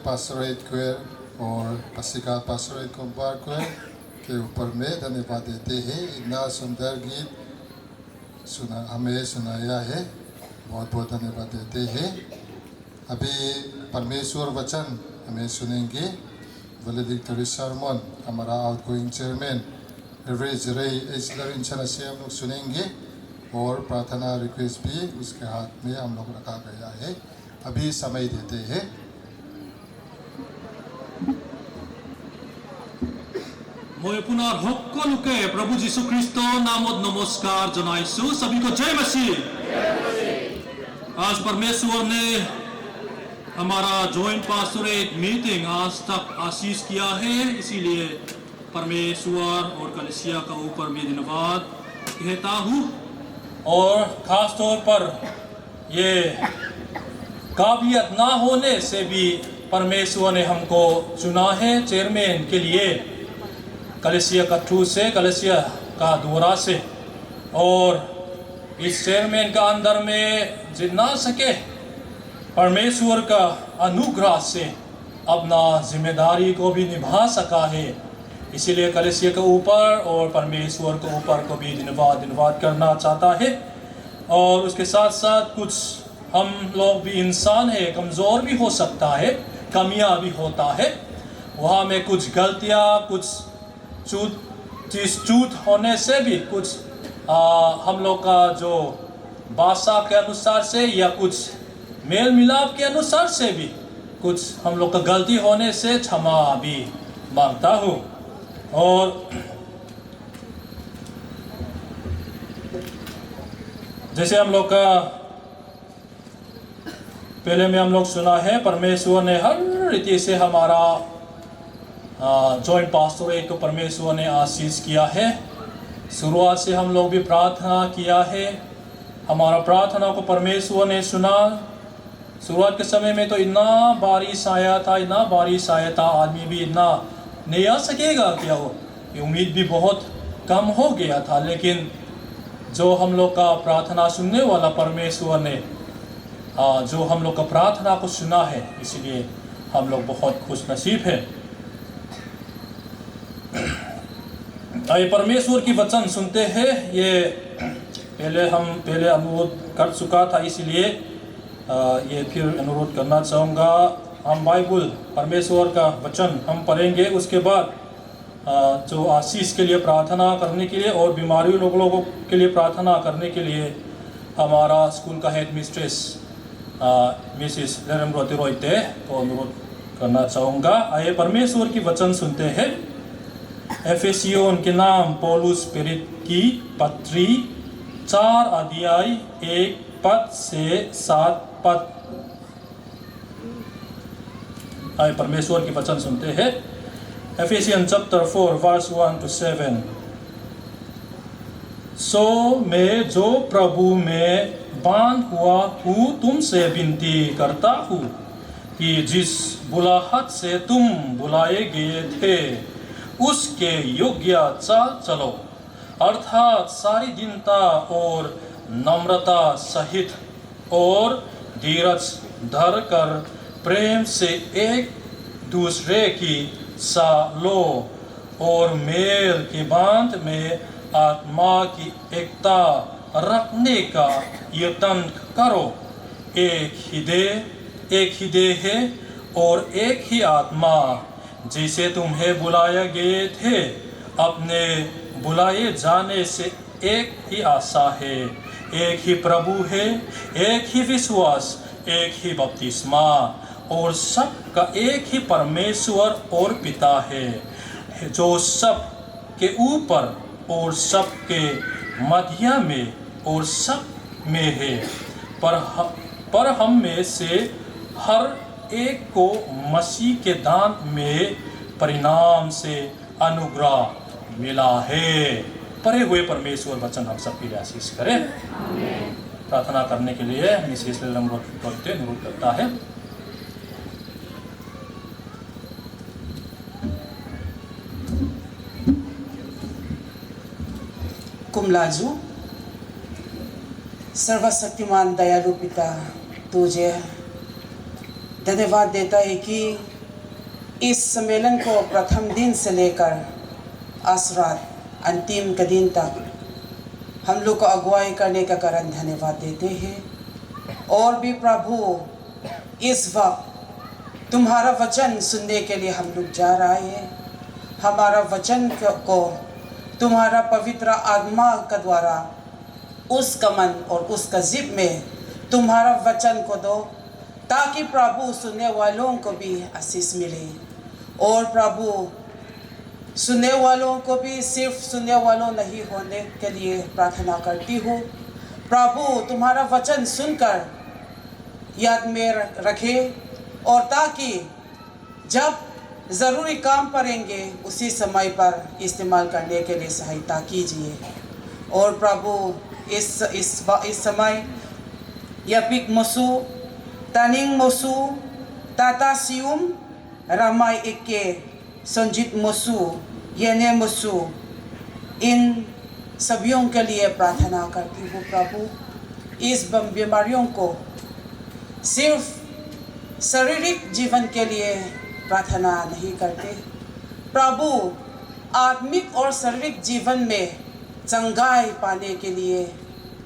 पास्टोरेट क्वेयर और पासीघाट पास्टोरेट कुंभार क्वेयर के ऊपर में धन्यवाद देते हैं। इतना सुंदर गीत हमें सुनाया है, बहुत बहुत धन्यवाद देते हैं। अभी परमेश्वर वचन हमें सुनेंगे। वैलेडिक्टरी सरमन हमारा आउटगोइंग चेयरमैन रेवरेंड रे एचलरिंचन से हम लोग सुनेंगे और प्रार्थना रिक्वेस्ट भी उसके हाथ में हम लोग रखा गया है। अभी समय देते हैं। मैं पुनः সকলোকে प्रभु जीशु ख्रिस्ट नामत नमस्कार जनाइछु। सभी को जय मसीह। आज परमेश्वर ने हमारा जॉइंट पास्टोरेट मीटिंग आज तक आशीष किया है, इसीलिए परमेश्वर और कलीसिया का ऊपर भी धन्यवाद कहता हूँ। और खास तौर पर ये काबिलियत ना होने से भी परमेश्वर ने हमको चुना है चेयरमैन के लिए, कलीसिया का थ्रू से, कलीसिया का द्वारा से। और इस चेयरमैन का अंदर में जितना सके परमेश्वर का अनुग्रह से अपना जिम्मेदारी को भी निभा सका है। इसीलिए कलीसिया के ऊपर और परमेश्वर के ऊपर को भी धन्यवाद करना चाहता है। और उसके साथ साथ कुछ हम लोग भी इंसान है, कमज़ोर भी हो सकता है, कमियां भी होता है, वहाँ में कुछ गलतियाँ, कुछ चूत होने से भी कुछ हम लोग का जो भाषा के अनुसार से या कुछ मेल मिलाप के अनुसार से भी कुछ हम लोग का गलती होने से क्षमा भी मांगता हूँ। और जैसे हम लोग का पहले में हम लोग सुना है, परमेश्वर ने हर रीति से हमारा जॉइंट पास्टोरेट को परमेश्वर ने आशीष किया है। शुरुआत से हम लोग भी प्रार्थना किया है, हमारा प्रार्थना को परमेश्वर ने सुना। शुरुआत के समय में तो इतना बारिश आया था, आदमी भी इतना नहीं आ सकेगा क्या हो, उम्मीद भी बहुत कम हो गया था। लेकिन जो हम लोग का प्रार्थना सुनने वाला परमेश्वर ने जो हम लोग का प्रार्थना को सुना है, इसलिए हम लोग बहुत खुश नसीब हैं। आइए परमेश्वर की वचन सुनते हैं। ये पहले अनुरोध कर चुका था, इसलिए ये फिर अनुरोध करना चाहूँगा। हम बाइबल परमेश्वर का वचन हम पढ़ेंगे, उसके बाद जो आशीष के लिए प्रार्थना करने के लिए और बीमारी लोगों के लिए प्रार्थना करने के लिए हमारा स्कूल का हेड मिस्ट्रेस मिसिस लेरमरोती रोइते को अनुरोध करना चाहूँगा। आइए परमेश्वर की वचन सुनते हैं। एफेसियों के नाम पौलुस प्रेरित की पत्री 4 अध्याय 1 पद से 7 पद। आइए परमेश्वर की वचन सुनते हैं। Ephesians chapter 4 verse 1 to 7। सो मैं जो प्रभु में बांध हुआ हूँ तुमसे विनती करता हूँ कि जिस बुलाहट से तुम बुलाए गए थे उसके योग्य चाल चलो, अर्थात सारी दीनता और नम्रता सहित और धीरज धर कर प्रेम से एक दूसरे की सा लो और मेल के बांध में आत्मा की एकता रखने का यत्न करो। एक ही देह है और एक ही आत्मा, जिसे तुम्हें बुलाया गए थे, अपने बुलाए जाने से एक ही आशा है, एक ही प्रभु है, एक ही विश्वास, एक ही बपतिस्मा और सबका एक ही परमेश्वर और पिता है, जो सब के ऊपर और सब के मध्य में और सब में है। पर हम में से हर एक को मसीह के दान में परिणाम से अनुग्रह मिला है। परे हुए परमेश्वर वचन हम सबके लिए आशीष करें। प्रार्थना करने के लिए मिसेस लेरमरोती अनुरोध करता है। कुमलाजू, सर्वशक्तिमान दयालु पिता, तुझे धन्यवाद देता है कि इस सम्मेलन को प्रथम दिन से लेकर आज रात अंतिम के दिन तक हम लोग को अगुवाई करने का कारण धन्यवाद देते हैं। और भी प्रभु, इस वक्त तुम्हारा वचन सुनने के लिए हम लोग जा रहे हैं। हमारा वचन को तुम्हारा पवित्र आत्मा का द्वारा उसका मन और उसका जिब में तुम्हारा वचन को दो, ताकि प्रभु सुनने वालों को भी आशीष मिले। और प्रभु, सुनने वालों को भी सिर्फ सुनने वालों नहीं होने के लिए प्रार्थना करती हूँ। प्रभु, तुम्हारा वचन सुनकर याद में रखे, और ताकि जब ज़रूरी काम पड़ेंगे उसी समय पर इस्तेमाल करने के लिए सहायता कीजिए। और प्रभु, इस समय यापिक मसू, तानिंग मसू, ताता सियुम, रामाई इक्के, संजीत मसू, येने मसू, इन सभियों के लिए प्रार्थना करती हूँ। प्रभु, इस बीमारियों को सिर्फ शारीरिक जीवन के लिए प्रार्थना नहीं करते प्रभु, आत्मिक और शारीरिक जीवन में चंगाई पाने के लिए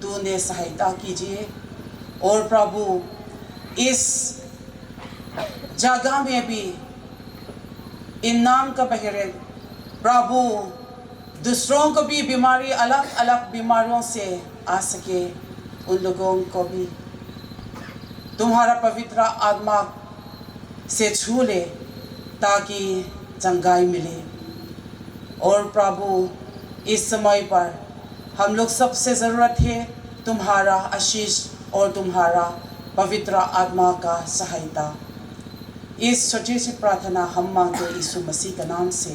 तूने सहायता कीजिए। और प्रभु, इस जगह में भी इन नाम का बहरे प्रभु, दूसरों को भी बीमारी, अलग अलग बीमारियों से आ सके, उन लोगों को भी तुम्हारा पवित्र आत्मा से छू ले, ताकि चंगाई मिले। और प्रभु, इस समय पर हम लोग सबसे ज़रूरत है तुम्हारा आशीष और तुम्हारा पवित्र आत्मा का सहायता। इस छोटी सी प्रार्थना हम मांगते यीशु मसीह के नाम से।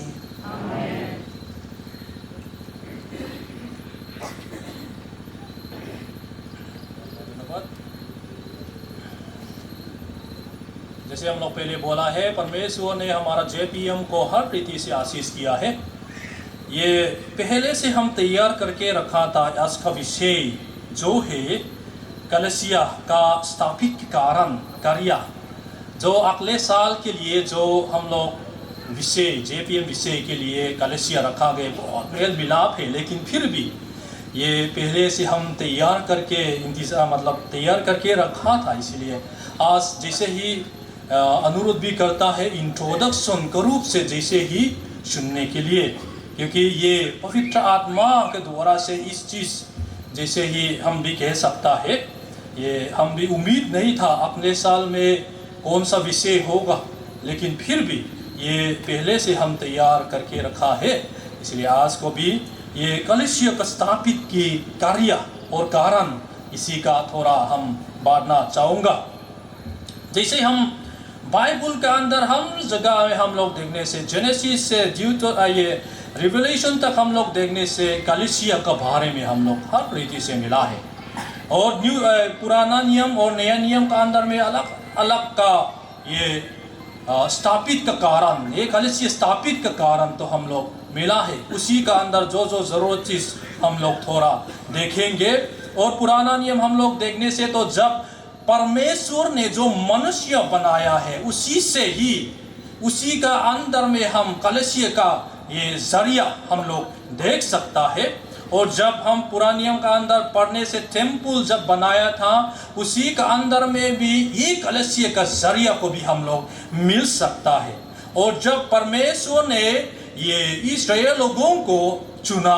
जैसे हम लोग पहले बोला है, परमेश्वर ने हमारा JPM को हर रीति से आशीष किया है। ये पहले से हम तैयार करके रखा था। आज का विषय जो है कलीसिया का स्थापित कारण कार्य, जो अगले साल के लिए जो हम लोग विषय JPM विषय के लिए कलीसिया रखा गया, बहुत मेल मिलाप है। लेकिन फिर भी ये पहले से हम तैयार करके तैयार करके रखा था। इसलिए आज जैसे ही अनुरोध भी करता है इंट्रोडक्शन के रूप से जैसे ही सुनने के लिए, क्योंकि ये पवित्र आत्मा के द्वारा से इस चीज़ जैसे ही हम भी कह सकता है। ये हम भी उम्मीद नहीं था अगले साल में कौन सा विषय होगा, लेकिन फिर भी ये पहले से हम तैयार करके रखा है। इसलिए आज को भी ये कलीसिया का स्थापित की कार्य और कारण, इसी का थोड़ा हम बांटना चाहूँगा। जैसे हम बाइबल के अंदर हम जगह में हम लोग देखने से, जेनेसिस से ये रिवलेशन तक हम लोग देखने से कलीसिया के बारे में हम लोग हर रीति से मिला है। और पुराना नियम और नया नियम का अंदर में अलग अलग का ये स्थापित का कारण, ये कलीसिया स्थापित का कारण तो हम लोग मिला है। उसी का अंदर जो जो ज़रूरत चीज़ हम लोग थोड़ा देखेंगे। और पुराना नियम हम लोग देखने से तो जब परमेश्वर ने जो मनुष्य बनाया है उसी से ही, उसी का अंदर में हम कलीसिया का ये जरिया हम लोग देख सकता है। और जब हम पुराने नियम का अंदर पढ़ने से टेम्पल जब बनाया था, उसी का अंदर में भी ये कलीसिया का जरिया को भी हम लोग मिल सकता है। और जब परमेश्वर ने ये इस्राएल लोगों को चुना,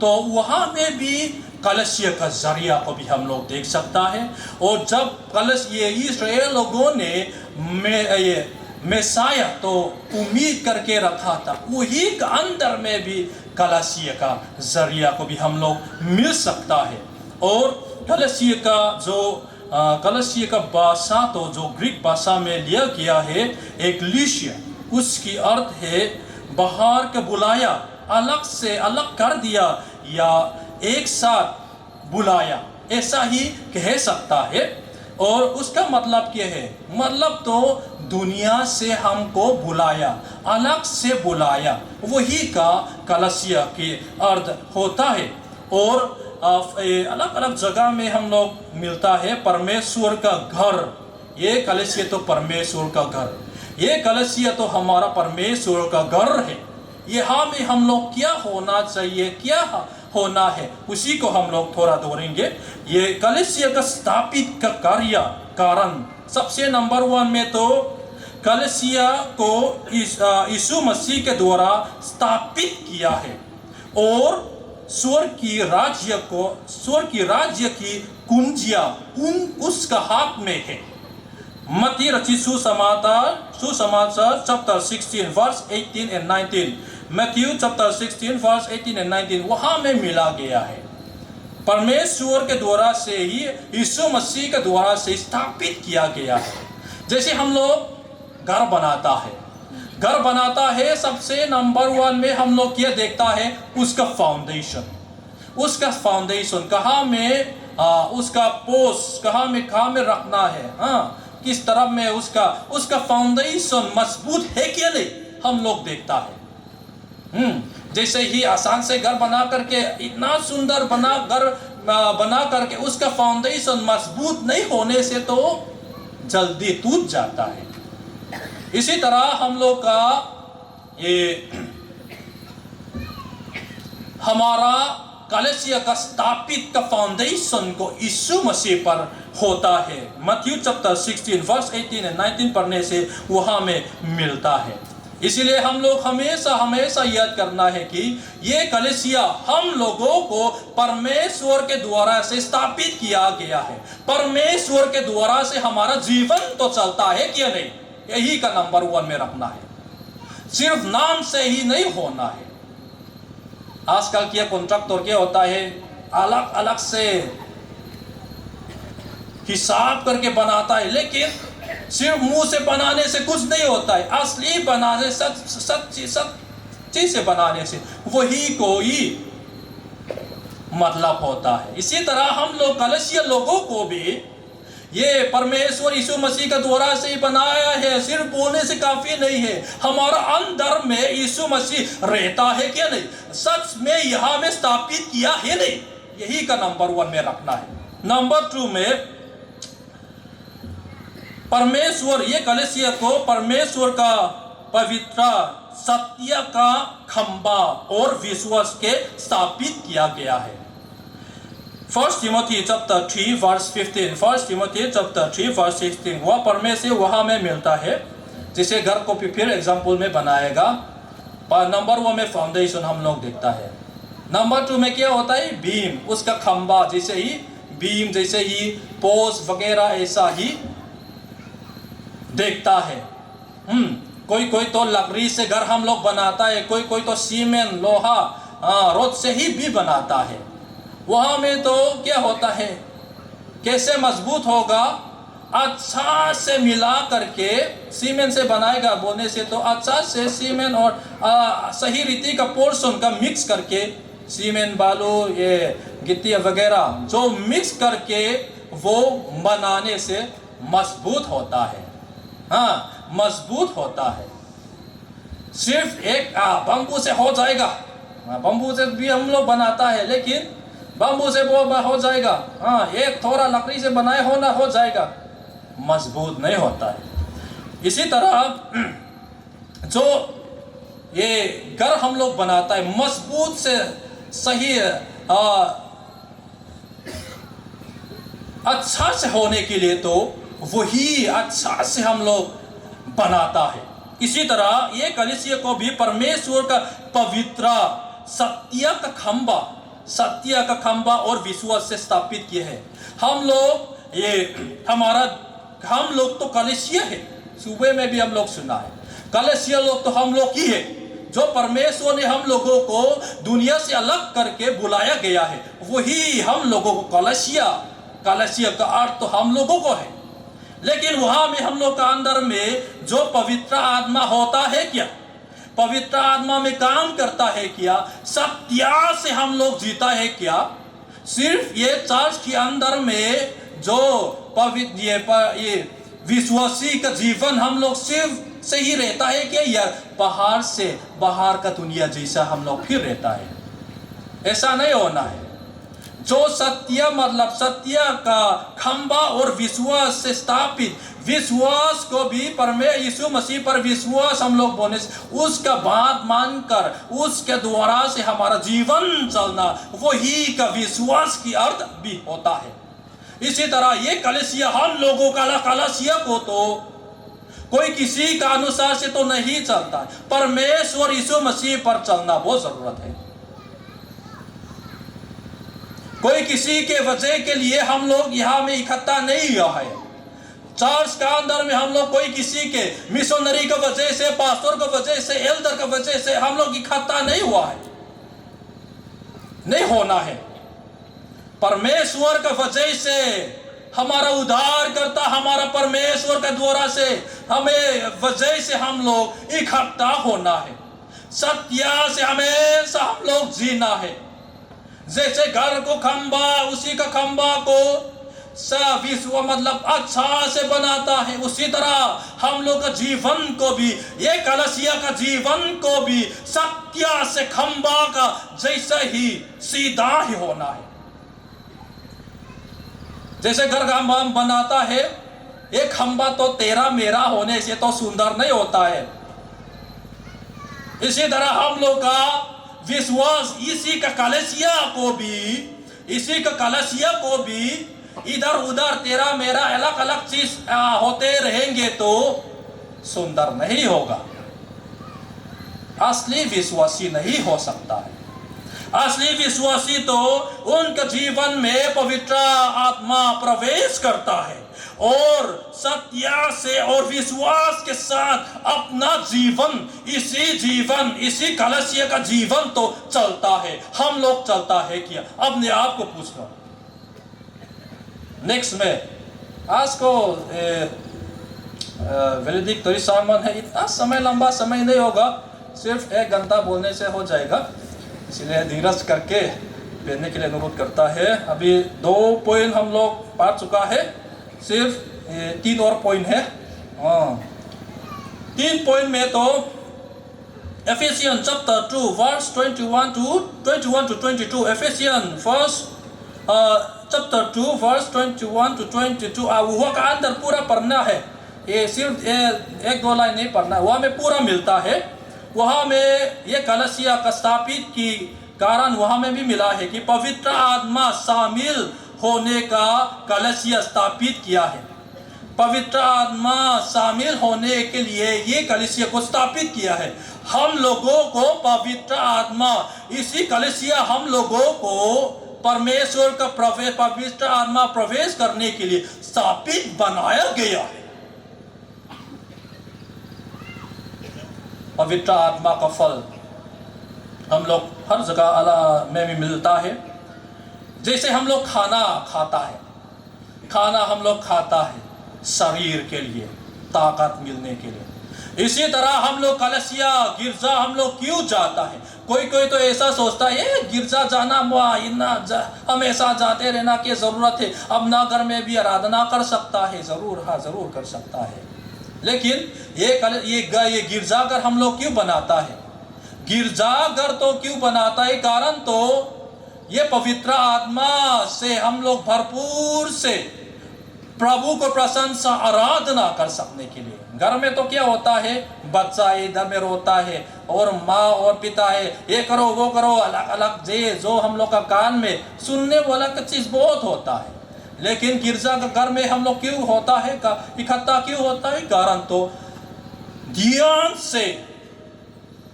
तो वहाँ में भी कलीसिया का जरिया को भी हम लोग देख सकता है। और जब ये इस्राएल लोगों ने मेसाया तो उम्मीद करके रखा था, वही के अंदर में भी कलीसिया का जरिया को भी हम लोग मिल सकता है। और कलीसिया का जो कलीसिया का भाषा तो जो ग्रीक भाषा में लिया गया है एक्लीसिया, उसकी अर्थ है बाहर का बुलाया, अलग से अलग कर दिया या एक साथ बुलाया, ऐसा ही कह सकता है। और उसका मतलब क्या है? मतलब तो दुनिया से हमको बुलाया, अलग से बुलाया, वही का कलीसिया के अर्थ होता है। और अलग अलग जगह में हम लोग मिलता है परमेश्वर का घर, ये कलीसिया तो परमेश्वर का घर, ये कलीसिया तो हमारा परमेश्वर का घर है। यहाँ में हम लोग क्या होना चाहिए, क्या होना है, उसी को हम लोग थोड़ा दोहराएंगे। ये कलीसिया का स्थापित का कार्य कारण सबसे नंबर 1 में तो कलीसिया को यीशु मसीह के द्वारा स्थापित किया है और स्वर्ग की राज्य की कुंजियां उसका हाथ में है। मत्ती रचित सुसमाचार chapter 16 verse 18 and 19, Matthew chapter 16 verse 18 and 19 वहां में मिला गया है। परमेश्वर के द्वारा से ही, यीशु मसीह के द्वारा से स्थापित किया गया है। जैसे हम लोग घर बनाता है सबसे नंबर 1 में हम लोग क्या देखता है, उसका फाउंडेशन कहाँ में, उसका पोस्ट कहाँ में रखना है, किस तरफ में उसका फाउंडेशन मजबूत है क्या नहीं, हम लोग देखता है। जैसे ही आसान से घर बना करके, इतना सुंदर घर बना करके उसका फाउंडेशन मजबूत नहीं होने से तो जल्दी टूट जाता है। इसी तरह हम लोग का ये हमारा कलीसिया का स्थापित का फाउंडेशन को यीशु मसीह पर होता है। मत्थयू चैप्टर 16 वर्स 18 and 19 पढ़ने से वहां में मिलता है। इसीलिए हम लोग हमेशा याद करना है कि ये कलीसिया हम लोगों को परमेश्वर के द्वारा से स्थापित किया गया है। परमेश्वर के द्वारा से हमारा जीवन तो चलता है क्या नहीं, यही का नंबर 1 में रखना है। सिर्फ नाम से ही नहीं होना है। आजकल क्या कॉन्ट्रैक्टर क्या होता है, अलग अलग से हिसाब करके बनाता है, लेकिन सिर्फ मुंह से बनाने से कुछ नहीं होता है। असली बनाने सच्ची से बनाने से वही कोई मतलब होता है। इसी तरह हम लोग कलीसिया लोगों को भी ये परमेश्वर यीशु मसीह का द्वारा से ही बनाया है। सिर्फ बोलने से काफी नहीं है, हमारा अंदर में यीशु मसीह रहता है क्या नहीं, सच में यहाँ में स्थापित किया है नहीं, यही का नंबर 1 में रखना है। नंबर 2 में परमेश्वर, ये कलीसिया को परमेश्वर का पवित्र सत्य का खंबा और विश्वास के स्थापित किया गया है। 1 Timothy chapter 3 verse 15, 1 Timothy chapter 3 verse 16 वह परमेश्वर वहाँ में मिलता है। जिसे घर को फिर एग्जाम्पल में बनाएगा। नंबर 1 में फाउंडेशन हम लोग देखता है। नंबर 2 में क्या होता है, बीम, उसका खंबा, जैसे ही बीम, जैसे ही पोस्ट वगैरह ऐसा ही देखता है। कोई तो लकड़ी से घर हम लोग बनाता है, कोई तो सीमेंट, लोहा, रोड से ही भी बनाता है। वहाँ में तो क्या होता है, कैसे मजबूत होगा, अच्छा से मिला करके सीमेंट से बनाएगा बोलने से तो अच्छा से सीमेंट और सही रीति का पोर्शन का मिक्स करके, सीमेंट, बालू, ये गिट्टी वगैरह जो मिक्स करके वो बनाने से मजबूत होता है। मजबूत होता है। सिर्फ एक बम्बू से हो जाएगा, बम्बू से भी हम लोग बनाता है, लेकिन बम्बू से वो हो जाएगा, एक थोड़ा लकड़ी से बनाए होना हो जाएगा, मजबूत नहीं होता है। इसी तरह जो ये घर हम लोग बनाता है, मजबूत से सही अच्छा से होने के लिए तो वही अच्छा से हम लोग बनाता है। इसी तरह ये कलीसिया को भी परमेश्वर का पवित्र सत्य का खंबा और विश्वास से स्थापित किए हैं। हम लोग तो कलीसिया है। सुबह में भी हम लोग सुना है, कलीसिया लोग तो हम लोग ही है, जो परमेश्वर ने हम लोगों को दुनिया से अलग करके बुलाया गया है, वही हम लोगों को कलीसिया का अर्थ तो हम लोगों को है। लेकिन वहां में हम लोग का अंदर में जो पवित्र आत्मा होता है क्या, पवित्र आत्मा में काम करता है क्या, सत्य से हम लोग जीता है क्या, सिर्फ ये चर्च के अंदर में जो पवित्र ये विश्वासी का जीवन हम लोग सिर्फ से ही रहता है क्या, या बाहर से बाहर का दुनिया जैसा हम लोग फिर रहता है, ऐसा नहीं होना है। जो सत्य मतलब सत्य का खंबा और विश्वास से स्थापित, विश्वास को भी परमेश्वर यीशु मसीह पर विश्वास हम लोग बोने से उसका बात मानकर उसके द्वारा से हमारा जीवन चलना, वही का विश्वास की अर्थ भी होता है। इसी तरह ये कलीसिया हम लोगों का कलीसिया को तो कोई किसी का अनुसार से तो नहीं चलता है, परमेश्वर यीशु मसीह पर चलना बहुत जरूरत है। कोई किसी के वजह के लिए हम लोग यहाँ में इकट्ठा नहीं हुआ है। चर्च का अंदर में हम लोग कोई किसी के मिशनरी की वजह से, पास्टर की वजह से, एल्डर की वजह से हम लोग इकट्ठा नहीं हुआ है, नहीं होना है। परमेश्वर का वजह से हमारा उद्धार करता हमारा परमेश्वर के द्वारा से हमें वजह से हम लोग इकट्ठा होना है। सत्य से हमेशा हम लोग जीना है। जैसे घर को खंबा उसी का खंबा को विश्व मतलब अच्छा से बनाता है, उसी तरह हम लोग का जीवन को भी, ये कलीसिया का जीवन को भी सत्य से खंबा का जैसे ही सीधा ही होना है। जैसे घर का हम बनाता है, एक खंबा तो तेरा मेरा होने से तो सुंदर नहीं होता है। इसी तरह हम लोग का विश्वास इसी का कलीसिया को भी, इसी का कलीसिया को भी इधर उधर तेरा मेरा अलग अलग चीज होते रहेंगे तो सुंदर नहीं होगा, असली विश्वासी नहीं हो सकता है। असली विश्वासी तो उनके जीवन में पवित्र आत्मा प्रवेश करता है और सत्य से और विश्वास के साथ अपना जीवन इसी कलीसिया का जीवन तो चलता है। हम लोग चलता है क्या? अपने आप को पूछ लो। नेक्स्ट में आज को वेलिदिक तोरी सामान है, इतना समय लंबा समय नहीं होगा, सिर्फ 1 घंटा बोलने से हो जाएगा, इसलिए धीरज करके पढ़ने के लिए अनुरोध करता है। अभी 2 पॉइंट हम लोग पढ़ चुका है, सिर्फ 3 और पॉइंट है। 3 पॉइंट में तो Ephesian chapter 2 verse 21 to 22, Ephesian first chapter 2 verse 21 to 22 वह का अंदर पूरा पढ़ना है, ये सिर्फ 1-2 लाइन नहीं पढ़ना है, वहाँ में पूरा मिलता है। वहाँ में ये कलीसिया का स्थापित की कारण वहाँ में भी मिला है कि पवित्र आत्मा शामिल होने का कलीसिया स्थापित किया है। पवित्र आत्मा शामिल होने के लिए ये कलीसिया को स्थापित किया है। हम लोगों को पवित्र आत्मा, इसी कलीसिया हम लोगों को परमेश्वर का पवित्र आत्मा प्रवेश करने के लिए स्थापित बनाया गया है। पवित्र आत्मा का फल हम लोग हर जगह अल्लाह में भी मिलता है। जैसे हम लोग खाना हम लोग खाता है शरीर के लिए, ताकत मिलने के लिए। इसी तरह हम लोग कलीसिया गिरजा हम लोग क्यों जाता है? कोई तो ऐसा सोचता है गिरजा जाना हमेशा जाते रहना की जरूरत है, अपना घर में भी आराधना कर सकता है। जरूर, हाँ जरूर कर सकता है, लेकिन ये गिरजाघर हम लोग क्यों बनाता है? गिरजाघर तो क्यों बनाता है? कारण तो ये पवित्र आत्मा से हम लोग भरपूर से प्रभु को प्रशंसा आराधना कर सकने के लिए। घर में तो क्या होता है, बच्चा इधर में रोता है और माँ और पिता है, ये करो वो करो, अलग अलग जो हम लोग का कान में सुनने वाला का चीज बहुत होता है। लेकिन गिरजा का घर में हम लोग क्यों होता है, इकट्ठा क्यों होता है? कारण तो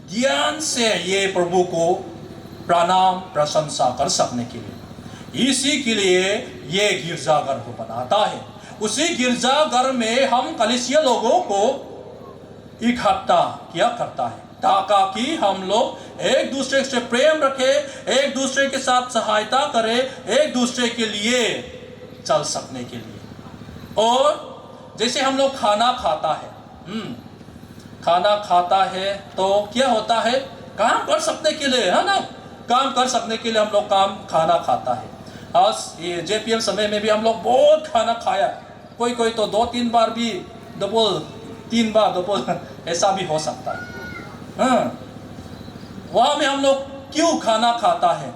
ध्यान से ये प्रभु को प्रणाम प्रशंसा कर सकने के लिए, इसी के लिए ये गिरजाघर को बनाता है। उसी गिरजाघर में हम कलीसिया लोगों को इकट्ठा किया करता है ताकि हम लोग एक दूसरे से प्रेम रखें, एक दूसरे के साथ सहायता करें, एक दूसरे के लिए चल सकने के लिए। और जैसे हम लोग खाना खाता है तो क्या होता है, काम कर सकने के लिए, है ना, काम कर सकने के लिए हम लोग खाना खाता है। आज ये JPM समय में भी हम लोग बहुत खाना खाया, कोई तो 2-3 बार भी, 3 बार ऐसा भी हो सकता है। वहाँ में हम लोग क्यों खाना खाता है?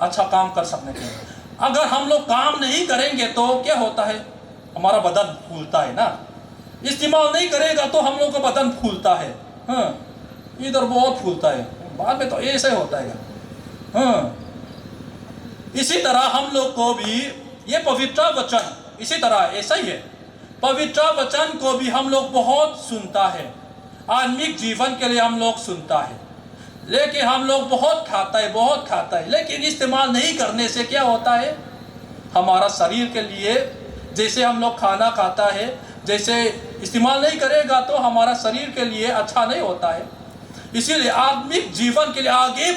अच्छा काम कर सकने के लिए। अगर हम लोग काम नहीं करेंगे तो क्या होता है, हमारा बदन फूलता है ना। इस्तेमाल नहीं करेगा तो हम लोग का बदन फूलता है, हाँ, इधर बहुत फूलता है, बाद में तो ऐसे होता है, हाँ। इसी तरह हम लोग को भी ये पवित्र वचन इसी तरह ऐसा ही है। पवित्र वचन को भी हम लोग बहुत सुनता है, आत्मिक जीवन के लिए हम लोग सुनता है, लेकिन हम लोग बहुत खाता है, लेकिन इस्तेमाल नहीं करने से क्या होता है, हमारा शरीर के लिए जैसे हम लोग खाना खाता है, जैसे इस्तेमाल नहीं करेगा तो हमारा शरीर के लिए अच्छा नहीं होता है। इसीलिए आत्मिक जीवन के लिए आगे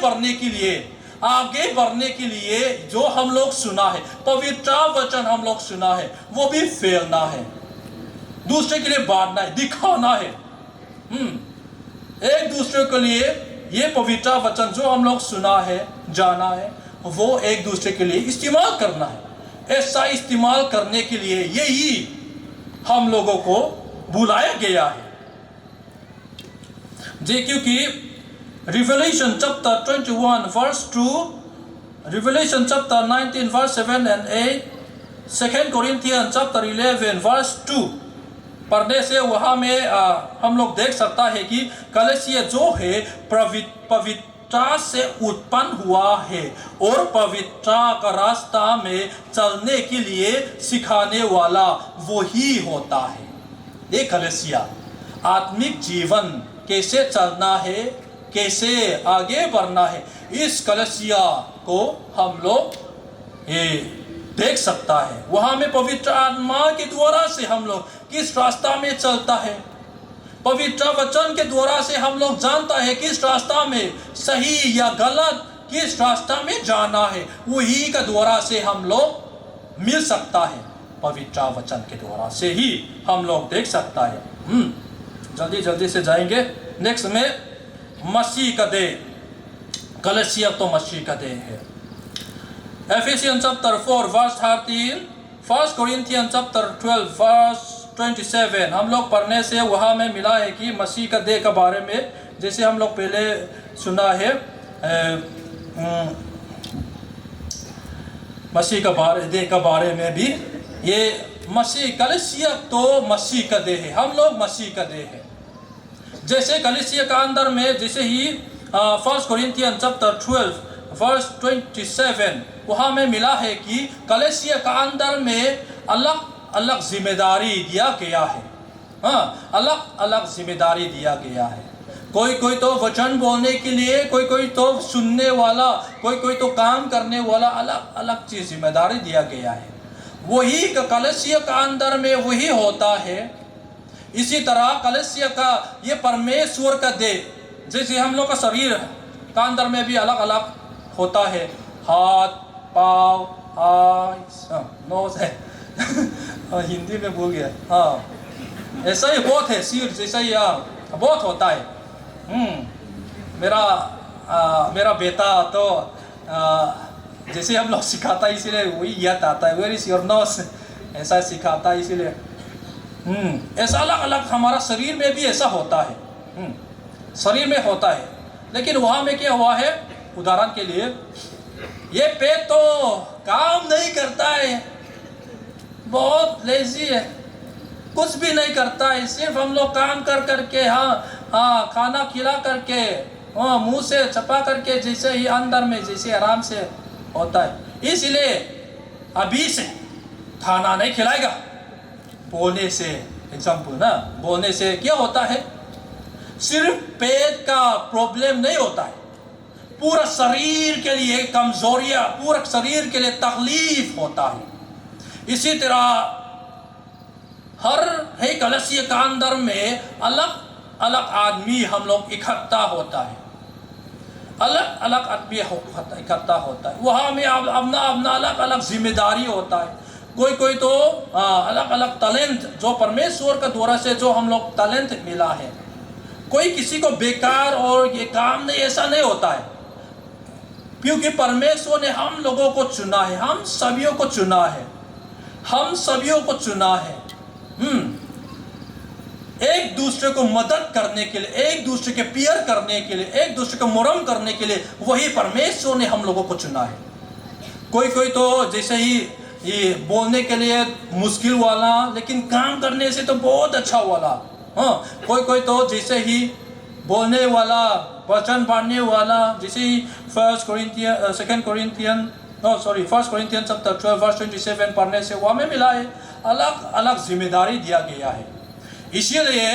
बढ़ने के लिए जो हम लोग सुना है, पवित्र वचन हम लोग सुना है, वो भी फैलना है, दूसरे के लिए बांटना है, दिखाना है, एक दूसरे के लिए ये पवित्र वचन जो हम लोग सुना है, जाना है, वो एक दूसरे के लिए इस्तेमाल करना है। ऐसा इस्तेमाल करने के लिए यही हम लोगों को बुलाया गया है जी। क्योंकि Revelation chapter 21 verse 2, Revelation chapter 19 verse 7 and 8, 2 Corinthians chapter 11 verse 2 पढ़ने से वहाँ में हम लोग देख सकता है कि कलीसिया जो है पवित्रता से उत्पन्न हुआ है और पवित्रता का रास्ता में चलने के लिए सिखाने वाला वही होता है। ये कलीसिया आत्मिक जीवन कैसे चलना है, कैसे आगे बढ़ना है, इस कलीसिया को हम लोग ये देख सकता है। वहाँ में पवित्र आत्मा के द्वारा से हम लोग किस रास्ता में चलता है, पवित्र वचन के द्वारा से हम लोग जानता है किस रास्ता में सही या गलत, किस रास्ता में जाना है, वही का द्वारा से हम लोग मिल सकता है। पवित्र वचन के द्वारा से ही हम लोग देख सकता है। जल्दी से जाएंगे नेक्स्ट में। मसीह का देह, कलीसिया तो मसीह का देह है। Ephesians chapter 4 verse 13, 1 Corinthians chapter 12 verse 27 हम लोग पढ़ने से वहाँ में मिला है कि मसीह का देह के बारे में, जैसे हम लोग पहले सुना है मसीह का देह के बारे में भी, ये मसीह कलीसिया तो मसीह का देह है, हम लोग मसीह का देह है। जैसे कलीसिया का अंदर में जैसे ही 1 Corinthians chapter 12 verse 27 वहाँ में मिला है कि कलीसिया का अंदर में अलग अलग जिम्मेदारी दिया गया है, हाँ, अलग अलग जिम्मेदारी दिया गया है। कोई तो वचन बोलने के लिए, कोई तो सुनने वाला, कोई तो काम करने वाला, अलग अलग चीज जिम्मेदारी दिया गया है। वही कलीसिया का अंदर में वही होता है। इसी तरह कलीसिया का ये परमेश्वर का देह, जैसे हम लोग का शरीर का अंदर में भी अलग अलग होता है, हाथ, पाँव, आँख, नोज है हिंदी में भूल गया, हाँ, ऐसा ही बहुत है, सिर जैसा ही बहुत होता है। मेरा बेटा तो जैसे हम लोग सिखाता है इसीलिए वही याद आता है, वेयर इज योर नोज, ऐसा सिखाता है इसीलिए। ऐसा अलग अलग हमारा शरीर में भी ऐसा होता है, शरीर में होता है। लेकिन वहाँ में क्या हुआ है, उदाहरण के लिए ये पेट तो काम नहीं करता है, बहुत लेजी है, कुछ भी नहीं करता है, सिर्फ हम लोग काम कर करके, हाँ खाना खिला करके, मुंह से चपा करके, जैसे ही अंदर में जैसे आराम से होता है। इसलिए अभी से खाना नहीं खिलाएगा, बोलने से, एग्जाम्पल ना, बोलने से क्या होता है, सिर्फ पेट का प्रॉब्लम नहीं होता है, पूरा शरीर के लिए कमजोरियां, पूरा शरीर के लिए तकलीफ होता है। इसी तरह हर कलीसिया का अंदर में अलग अलग आदमी हम लोग इकट्ठा होता है, अलग अलग आदमी इकट्ठा होता है। वहाँ में अपना अपना अलग अलग जिम्मेदारी होता है। कोई तो अलग अलग टैलेंट जो परमेश्वर का द्वारा से जो हम लोग टैलेंट मिला है, कोई किसी को बेकार और ये काम नहीं, ऐसा नहीं होता है, क्योंकि परमेश्वर ने हम लोगों को चुना है, हम सभी को चुना है, हम सभी को चुना है एक दूसरे को मदद करने के लिए, एक दूसरे के प्यार करने के लिए, एक दूसरे को मुरम करने के लिए, वही परमेश्वर ने हम लोगों को चुना है। कोई कोई तो जैसे ही ये बोलने के लिए मुश्किल वाला, लेकिन काम करने से तो बहुत अच्छा वाला। हाँ, कोई कोई तो जैसे ही बोलने वाला, वचन पढ़ने वाला, जैसे ही 1 Corinthians chapter 12 verse 27 पढ़ने से वहाँ में मिला है। अलग अलग जिम्मेदारी दिया गया है। इसीलिए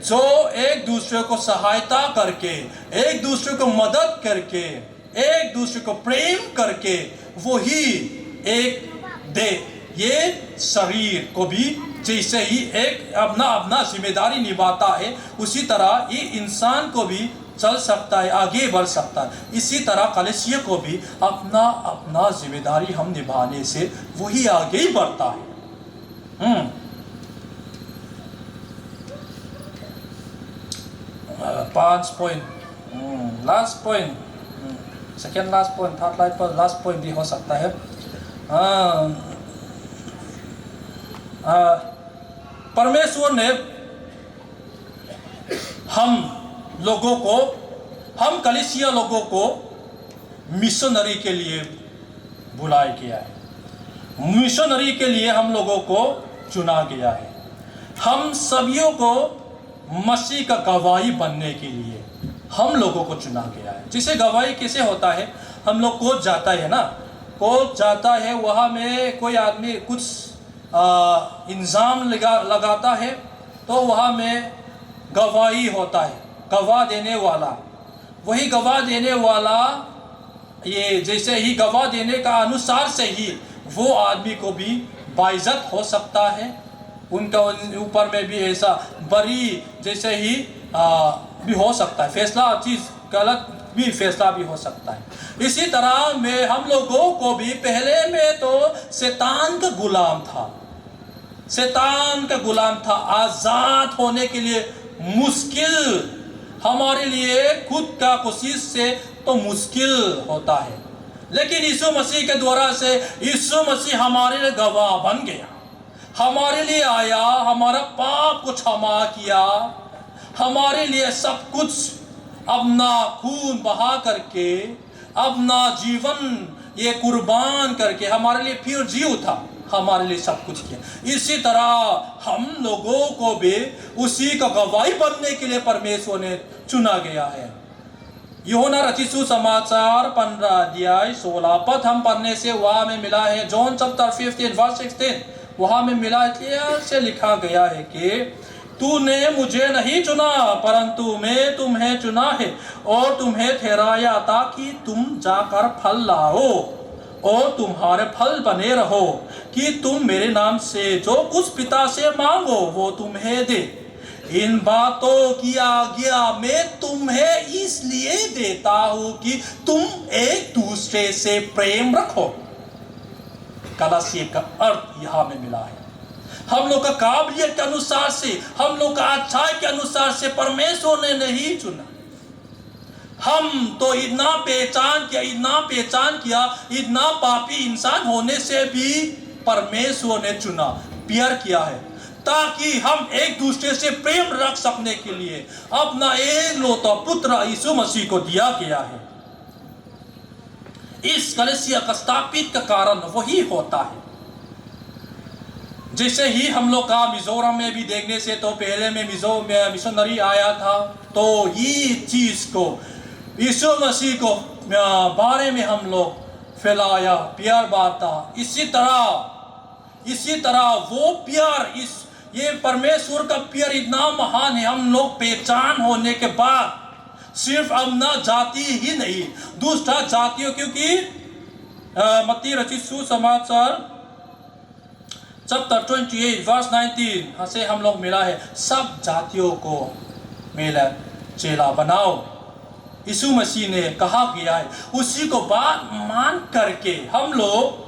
जो एक दूसरे को सहायता करके, एक दूसरे को मदद करके, एक दूसरे को प्रेम करके वही एक दे, ये शरीर को भी जैसे ही एक अपना अपना जिम्मेदारी निभाता है, उसी तरह ये इंसान को भी चल सकता है, आगे बढ़ सकता है। इसी तरह कलीसिया को भी अपना अपना जिम्मेदारी हम निभाने से वही आगे ही बढ़ता है। 5 point, last point, second last point, third last point भी हो सकता है। परमेश्वर ने हम कलीसिया लोगों को मिशनरी के लिए बुलाया गया है। मिशनरी के लिए हम लोगों को चुना गया है। हम सभियों को मसीह का गवाही बनने के लिए हम लोगों को चुना गया है। जिसे गवाही कैसे होता है, हम लोग कोच जाता है ना, कोच जाता है, वहाँ में कोई आदमी कुछ इंजाम लगाता है, तो वहाँ में गवाही होता है, गवाह देने वाला। वही गवाह देने वाला, ये जैसे ही गवाह देने का अनुसार से ही वो आदमी को भी बाइज्जत हो सकता है, उनका ऊपर में भी ऐसा बरी जैसे ही भी हो सकता है, फैसला चीज़ गलत भी फैसला भी हो सकता है। इसी तरह में हम लोगों को भी पहले में तो शैतान का गुलाम था, शैतान का गुलाम था। आज़ाद होने के लिए मुश्किल, हमारे लिए खुद का कोशिश से तो मुश्किल होता है, लेकिन यीशु मसीह के द्वारा से यीशु मसीह हमारे लिए गवाह बन गया, हमारे लिए आया, हमारा पाप को क्षमा किया, हमारे लिए सब कुछ अपना खून बहा करके, अपना जीवन ये कुर्बान करके हमारे लिए फिर जी उठा, हमारे लिए सब कुछ किया। इसी तरह हम लोगों को भी उसी का गवाही बनने के लिए परमेश्वर ने चुना गया है। यूहन्ना रचित सुसमाचार 15 अध्याय 16 पद हम पढ़ने से वहाँ में मिला है, जॉन चैप्टर 15 वर्स 16 वहाँ में मिला है, से लिखा गया है कि तूने मुझे नहीं चुना परंतु मैं तुम्हें चुना है और तुम्हें ठहराया ताकि तुम जाकर फल लाओ और तुम्हारे फल बने रहो, कि तुम मेरे नाम से जो कुछ पिता से मांगो वो तुम्हें दे। इन बातों की आज्ञा मैं तुम्हें इसलिए देता हूँ कि तुम एक दूसरे से प्रेम रखो। कलीसिया का अर्थ यहाँ में मिला है। हम लोग का काबिलियत के अनुसार से, हम लोग का अच्छाई के अनुसार से परमेश्वर ने नहीं चुना। हम तो इतना पहचान किया, इतना पापी इंसान होने से भी परमेश्वर ने चुना, प्यार किया है, ताकि हम एक दूसरे से प्रेम रख सकने के लिए अपना एक लौता पुत्र यीशु मसीह को दिया गया है। इस कलीसिया का स्थापित का कारण वही होता है। जैसे ही हम लोग का मिजोरम में भी देखने से तो पहले में मिशनरी आया था, तो ये चीज को यीशु मसीह को बारे में हम लोग फैलाया, प्यार बांटा। इसी तरह वो प्यार, ये परमेश्वर का प्यार इतना महान है। हम लोग पहचान होने के बाद सिर्फ अपना जाति ही नहीं, दूसरा जातियों, क्योंकि मत्ती रचित सुसमाचार चैप्टर 28 वर्स 19 से हम लोग मिला है, सब जातियों को मेरा चेला बनाओ। यीशु मसीह ने कहा गया है, उसी को बात मान करके हम लोग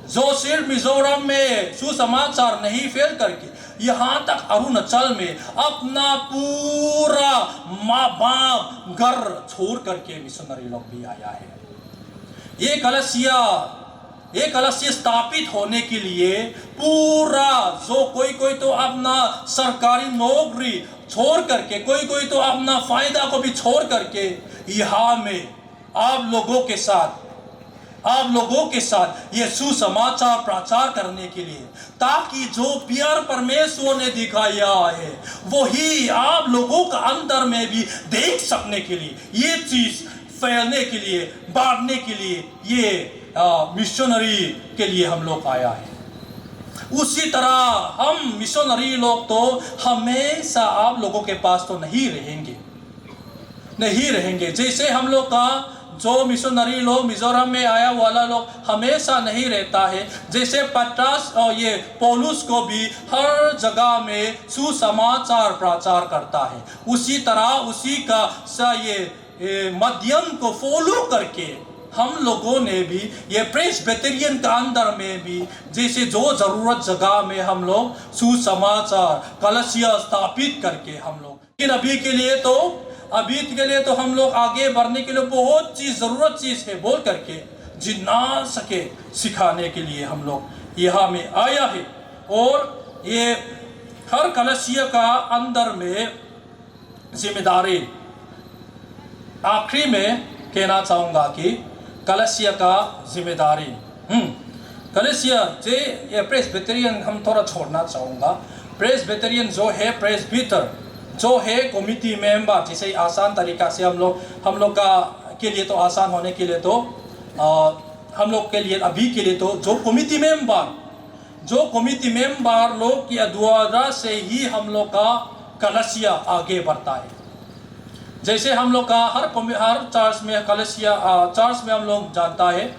जो सिर्फ मिजोरम में सुसमाचार नहीं फैल करके यहाँ तक अरुणाचल में अपना पूरा माँ बाप घर छोड़ करके मिशनरी लोग भी आया है। ये कलीसिया स्थापित होने के लिए पूरा जो कोई तो अपना सरकारी नौकरी छोड़ करके, कोई तो अपना फायदा को भी छोड़ करके यहाँ में आप लोगों के साथ आप लोगों के साथ ये सुसमाचार प्रचार करने के लिए, ताकि जो प्यार परमेश्वर ने दिखाया है वही आप लोगों का अंदर में भी देख सकने के लिए, ये चीज फैलने के लिए, बांटने के लिए, ये मिशनरी के लिए हम लोग आया है। उसी तरह हम मिशनरी लोग तो हमेशा आप लोगों के पास तो नहीं रहेंगे। जैसे हम लोग का जो मिशनरी लोग मिजोरम में आया वाला लोग हमेशा नहीं रहता है, जैसे पतरस और ये पौलुस को भी हर जगह में सुसमाचार प्रचार करता है, उसी तरह उसी का ये माध्यम को फॉलो करके हम लोगों ने भी ये प्रेस्बिटेरियन का अंदर में भी जैसे जो जरूरत जगह में हम लोग सुसमाचार कलसिया स्थापित करके हम लोग, लेकिन अभी के लिए तो हम लोग आगे बढ़ने के लिए बहुत जरूरत चीज है बोल करके जितना सके सिखाने के लिए हम लोग यहाँ में आया है। और ये हर कलसिया का अंदर में जिम्मेदारी, आखिरी में कहना चाहूंगा कि कलसिया का जिम्मेदारी, कलसिया जे ये प्रेस्बिटेरियन हम थोड़ा छोड़ना चाहूँगा। प्रेस्बिटेरियन जो है, प्रेस्बिटर जो है कमिटी मेंबर, जैसे आसान तरीका से हम लोग का के लिए तो आसान होने के लिए तो हम लोग के लिए अभी के लिए तो जो कमिटी मेंबर लोग के द्वारा से ही हम लोग का कलसिया आगे बढ़ता है। जैसे हम लोग का हर चर्च में कलसिया चर्च में हम लोग जानता है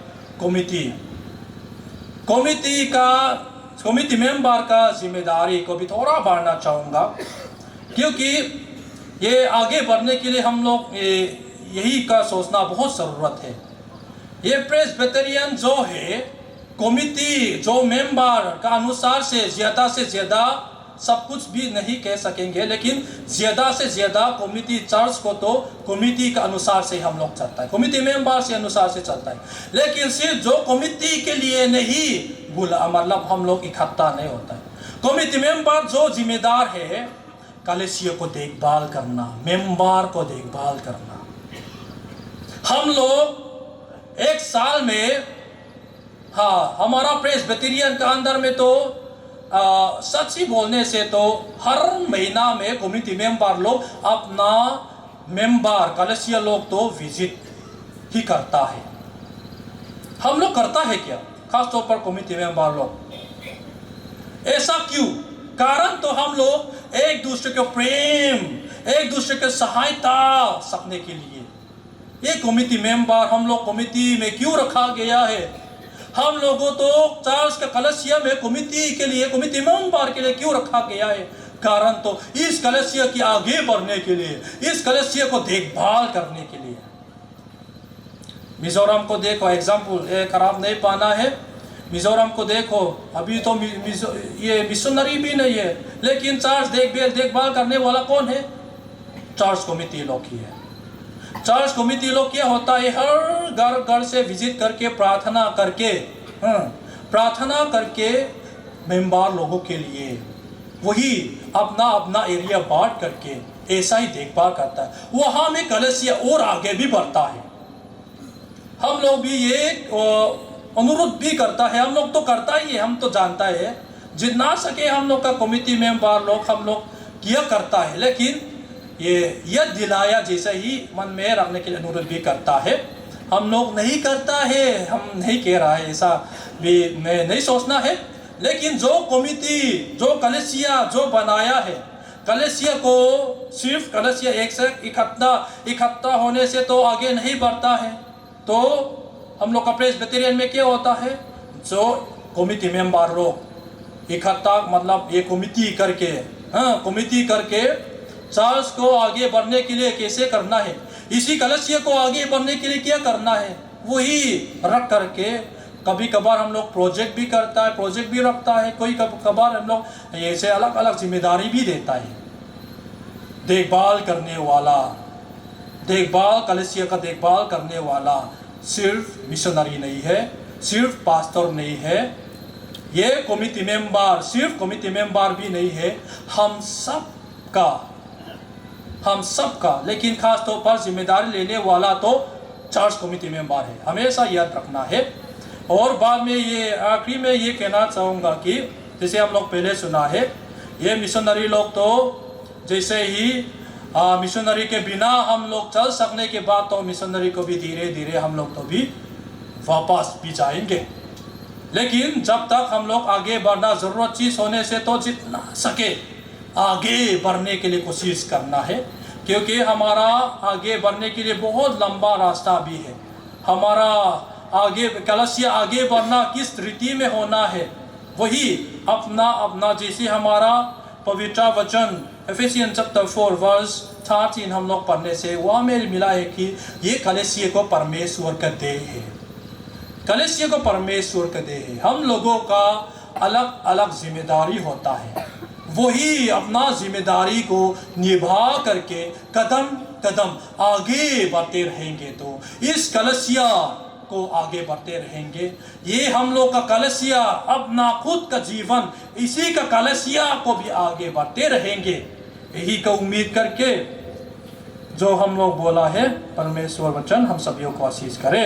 कमिटी मेंबर का जिम्मेदारी को भी थोड़ा बढ़ाना चाहूँगा, क्योंकि ये आगे बढ़ने के लिए हम लोग यही का सोचना बहुत ज़रूरत है। ये प्रेस्बिटेरियन जो है कमिटी जो मेंबर का अनुसार से ज़्यादा सब कुछ भी नहीं कह सकेंगे, लेकिन ज़्यादा से ज़्यादा कमिटी चर्च को तो कमिटी के अनुसार से हम लोग चलता है, कमिटी मेंबर से अनुसार से चलता है। लेकिन सिर्फ जो कमिटी के लिए नहीं बोला, मतलब हम लोग इकट्ठा नहीं होता है। कमिटी मेंबर जो जिम्मेदार है कलीसिया को देखभाल करना, मेंबर को देखभाल करना। हम लोग एक साल में हमारा प्रेस्बिटेरियन का अंदर में तो सच ही बोलने से तो हर महीना में कमिटी मेंबर लोग अपना मेंबर कलीसिया लोग तो विजिट ही करता है। हम लोग करता है क्या, खास तौर पर कमिटी मेंबर लोग? ऐसा क्यों? कारण तो हम लोग एक दूसरे के प्रेम, एक दूसरे के सहायता सकने के लिए ये कमिटी मेंबर हम लोग कमिटी में क्यों रखा गया है? हम लोगों तो चर्च के कलीसिया में कमिटी के लिए, कमिटी मेंबर के लिए क्यों रखा गया है? कारण तो इस कलीसिया की आगे बढ़ने के लिए, इस कलीसिया को देखभाल करने के लिए। मिजोरम को देखो, एग्जाम्पल खराब नहीं पाना है। मिजोरम को देखो, अभी तो ये मिशनरी भी नहीं है, लेकिन चर्च देखभाल करने वाला कौन है? चर्च कमिटी लोग ही है। चर्च कमिटी लोग क्या होता है, हर घर से विजिट करके प्रार्थना करके मेंबर लोगों के लिए वही अपना एरिया बांट करके ऐसा ही देखभाल करता है। वहाँ में कलीसिया और आगे भी बढ़ता है। हम लोग भी ये अनुरोध भी करता है, हम लोग तो करता ही है, हम तो जानता है जितना सके हम लोग का कमिटी मेंबर लोग हम लोग किया करता है, लेकिन ये दिलाया जैसे ही मन में रखने के लिए अनुरोध भी करता है। हम लोग नहीं करता है, हम नहीं कह रहा है, ऐसा भी मैं नहीं सोचना है, लेकिन जो कमिटी जो कलीसिया जो बनाया है, कलीसिया को सिर्फ कलीसिया एक से इकट्ठा होने से तो आगे नहीं बढ़ता है। तो हम लोग का प्रेस्बिटेरियन में क्या होता है, जो कमिटी मेंबर लोग इकट्ठा, मतलब ये कमिटी करके चर्च को आगे बढ़ने के लिए कैसे करना है, इसी कलीसिया को आगे बढ़ने के लिए क्या करना है, वही रख करके कभी कभार हम लोग प्रोजेक्ट भी रखता है, कोई कभार हम लोग ऐसे अलग अलग जिम्मेदारी भी देता है। देखभाल करने वाला, कलीसिया का देखभाल करने वाला सिर्फ मिशनरी नहीं है, सिर्फ पास्टर नहीं है, ये कमिटी मेंबर सिर्फ कमिटी मेंबर भी नहीं है, हम सब का, लेकिन खास तौर पर जिम्मेदारी लेने वाला तो चर्च कमेटी मेंबर है, हमेशा याद रखना है। और बाद में ये आखिरी में ये कहना चाहूँगा कि जैसे हम लोग पहले सुना है, ये मिशनरी लोग तो जैसे ही मिशनरी के बिना हम लोग चल सकने के बाद तो मिशनरी को भी धीरे धीरे हम लोग तो भी वापस भी जाएंगे। लेकिन जब तक हम लोग आगे बढ़ना, ज़रूरत चीज़ होने से तो जितना सके आगे बढ़ने के लिए कोशिश करना है, क्योंकि हमारा आगे बढ़ने के लिए बहुत लंबा रास्ता भी है। हमारा आगे कलसिया आगे बढ़ना किस रीति में होना है, वही अपना अपना जैसे हमारा पवित्र वचन एफेसियन चैप्टर 4 वर्स 13 हम लोग पढ़ने से वहाँ में मिला है कि ये कलीसिया को परमेश्वर का देह है, कलीसिया को परमेश्वर का देह है। हम लोगों का अलग अलग जिम्मेदारी होता है, वही अपना जिम्मेदारी को निभा करके कदम कदम आगे बढ़ते रहेंगे तो इस कलीसिया को आगे बढ़ते रहेंगे। ये हम लोग का कलीसिया अपना खुद का जीवन इसी का कलीसिया को भी आगे बढ़ते रहेंगे, यही का उम्मीद करके जो हम लोग बोला है परमेश्वर वचन हम सभी को आशीष करे।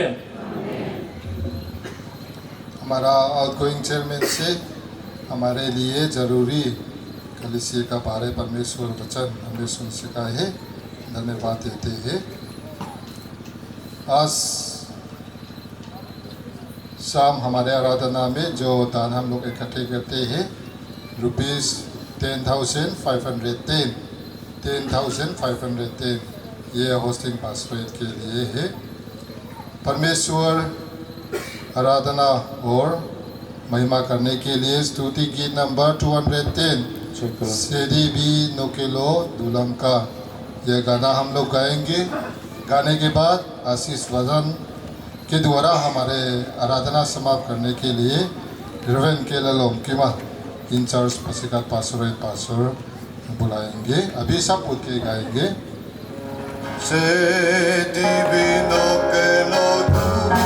हमारा आउटगोइंग चेयरमैन से हमारे लिए ज़रूरी कलीसिया का बारे परमेश्वर वचन हमें सुन सका है, धन्यवाद देते हैं। आज शाम हमारे आराधना में जो दान हम लोग इकट्ठे करते हैं ₹10,510 ये होस्टिंग पास्टरेट के लिए है। परमेश्वर आराधना और महिमा करने के लिए स्तुति गीत नंबर 210 सेदी भी नोकेलो दुलम का यह गाना हम लोग गाएंगे। गाने के बाद आशीष वजन के द्वारा हमारे आराधना समाप्त करने के लिए रेवेन के ललोम किमा इंचार्ज पासीघाट पास्टोरेट पास्टर बुलाएंगे। अभी सब उठ के गाएंगे। Se divino que lo dura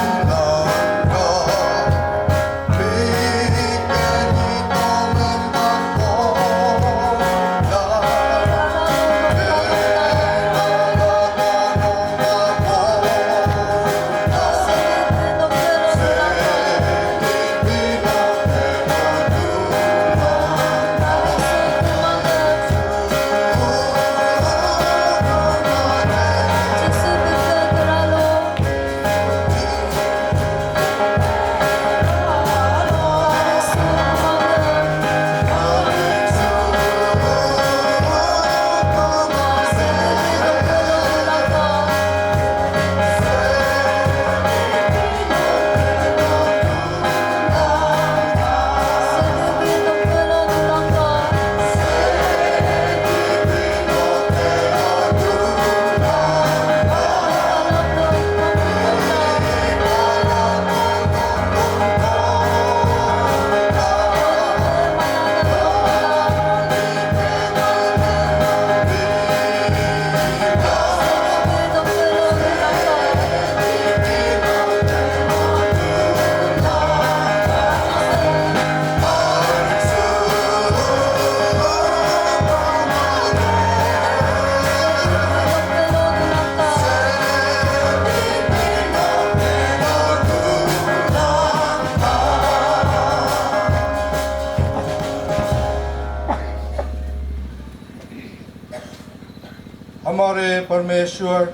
हमारे परमेश्वर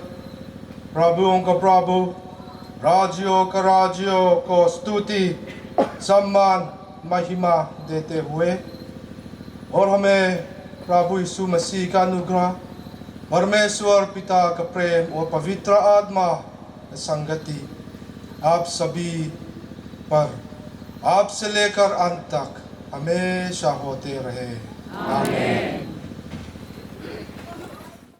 प्रभुओं का प्रभु राज्यों का राज्यों को स्तुति सम्मान महिमा देते हुए और हमें प्रभु यीशु मसीह का अनुग्रह, परमेश्वर पिता का प्रेम और पवित्र आत्मा संगति आप सभी पर आप से लेकर अंत तक हमेशा होते रहे। आमीन।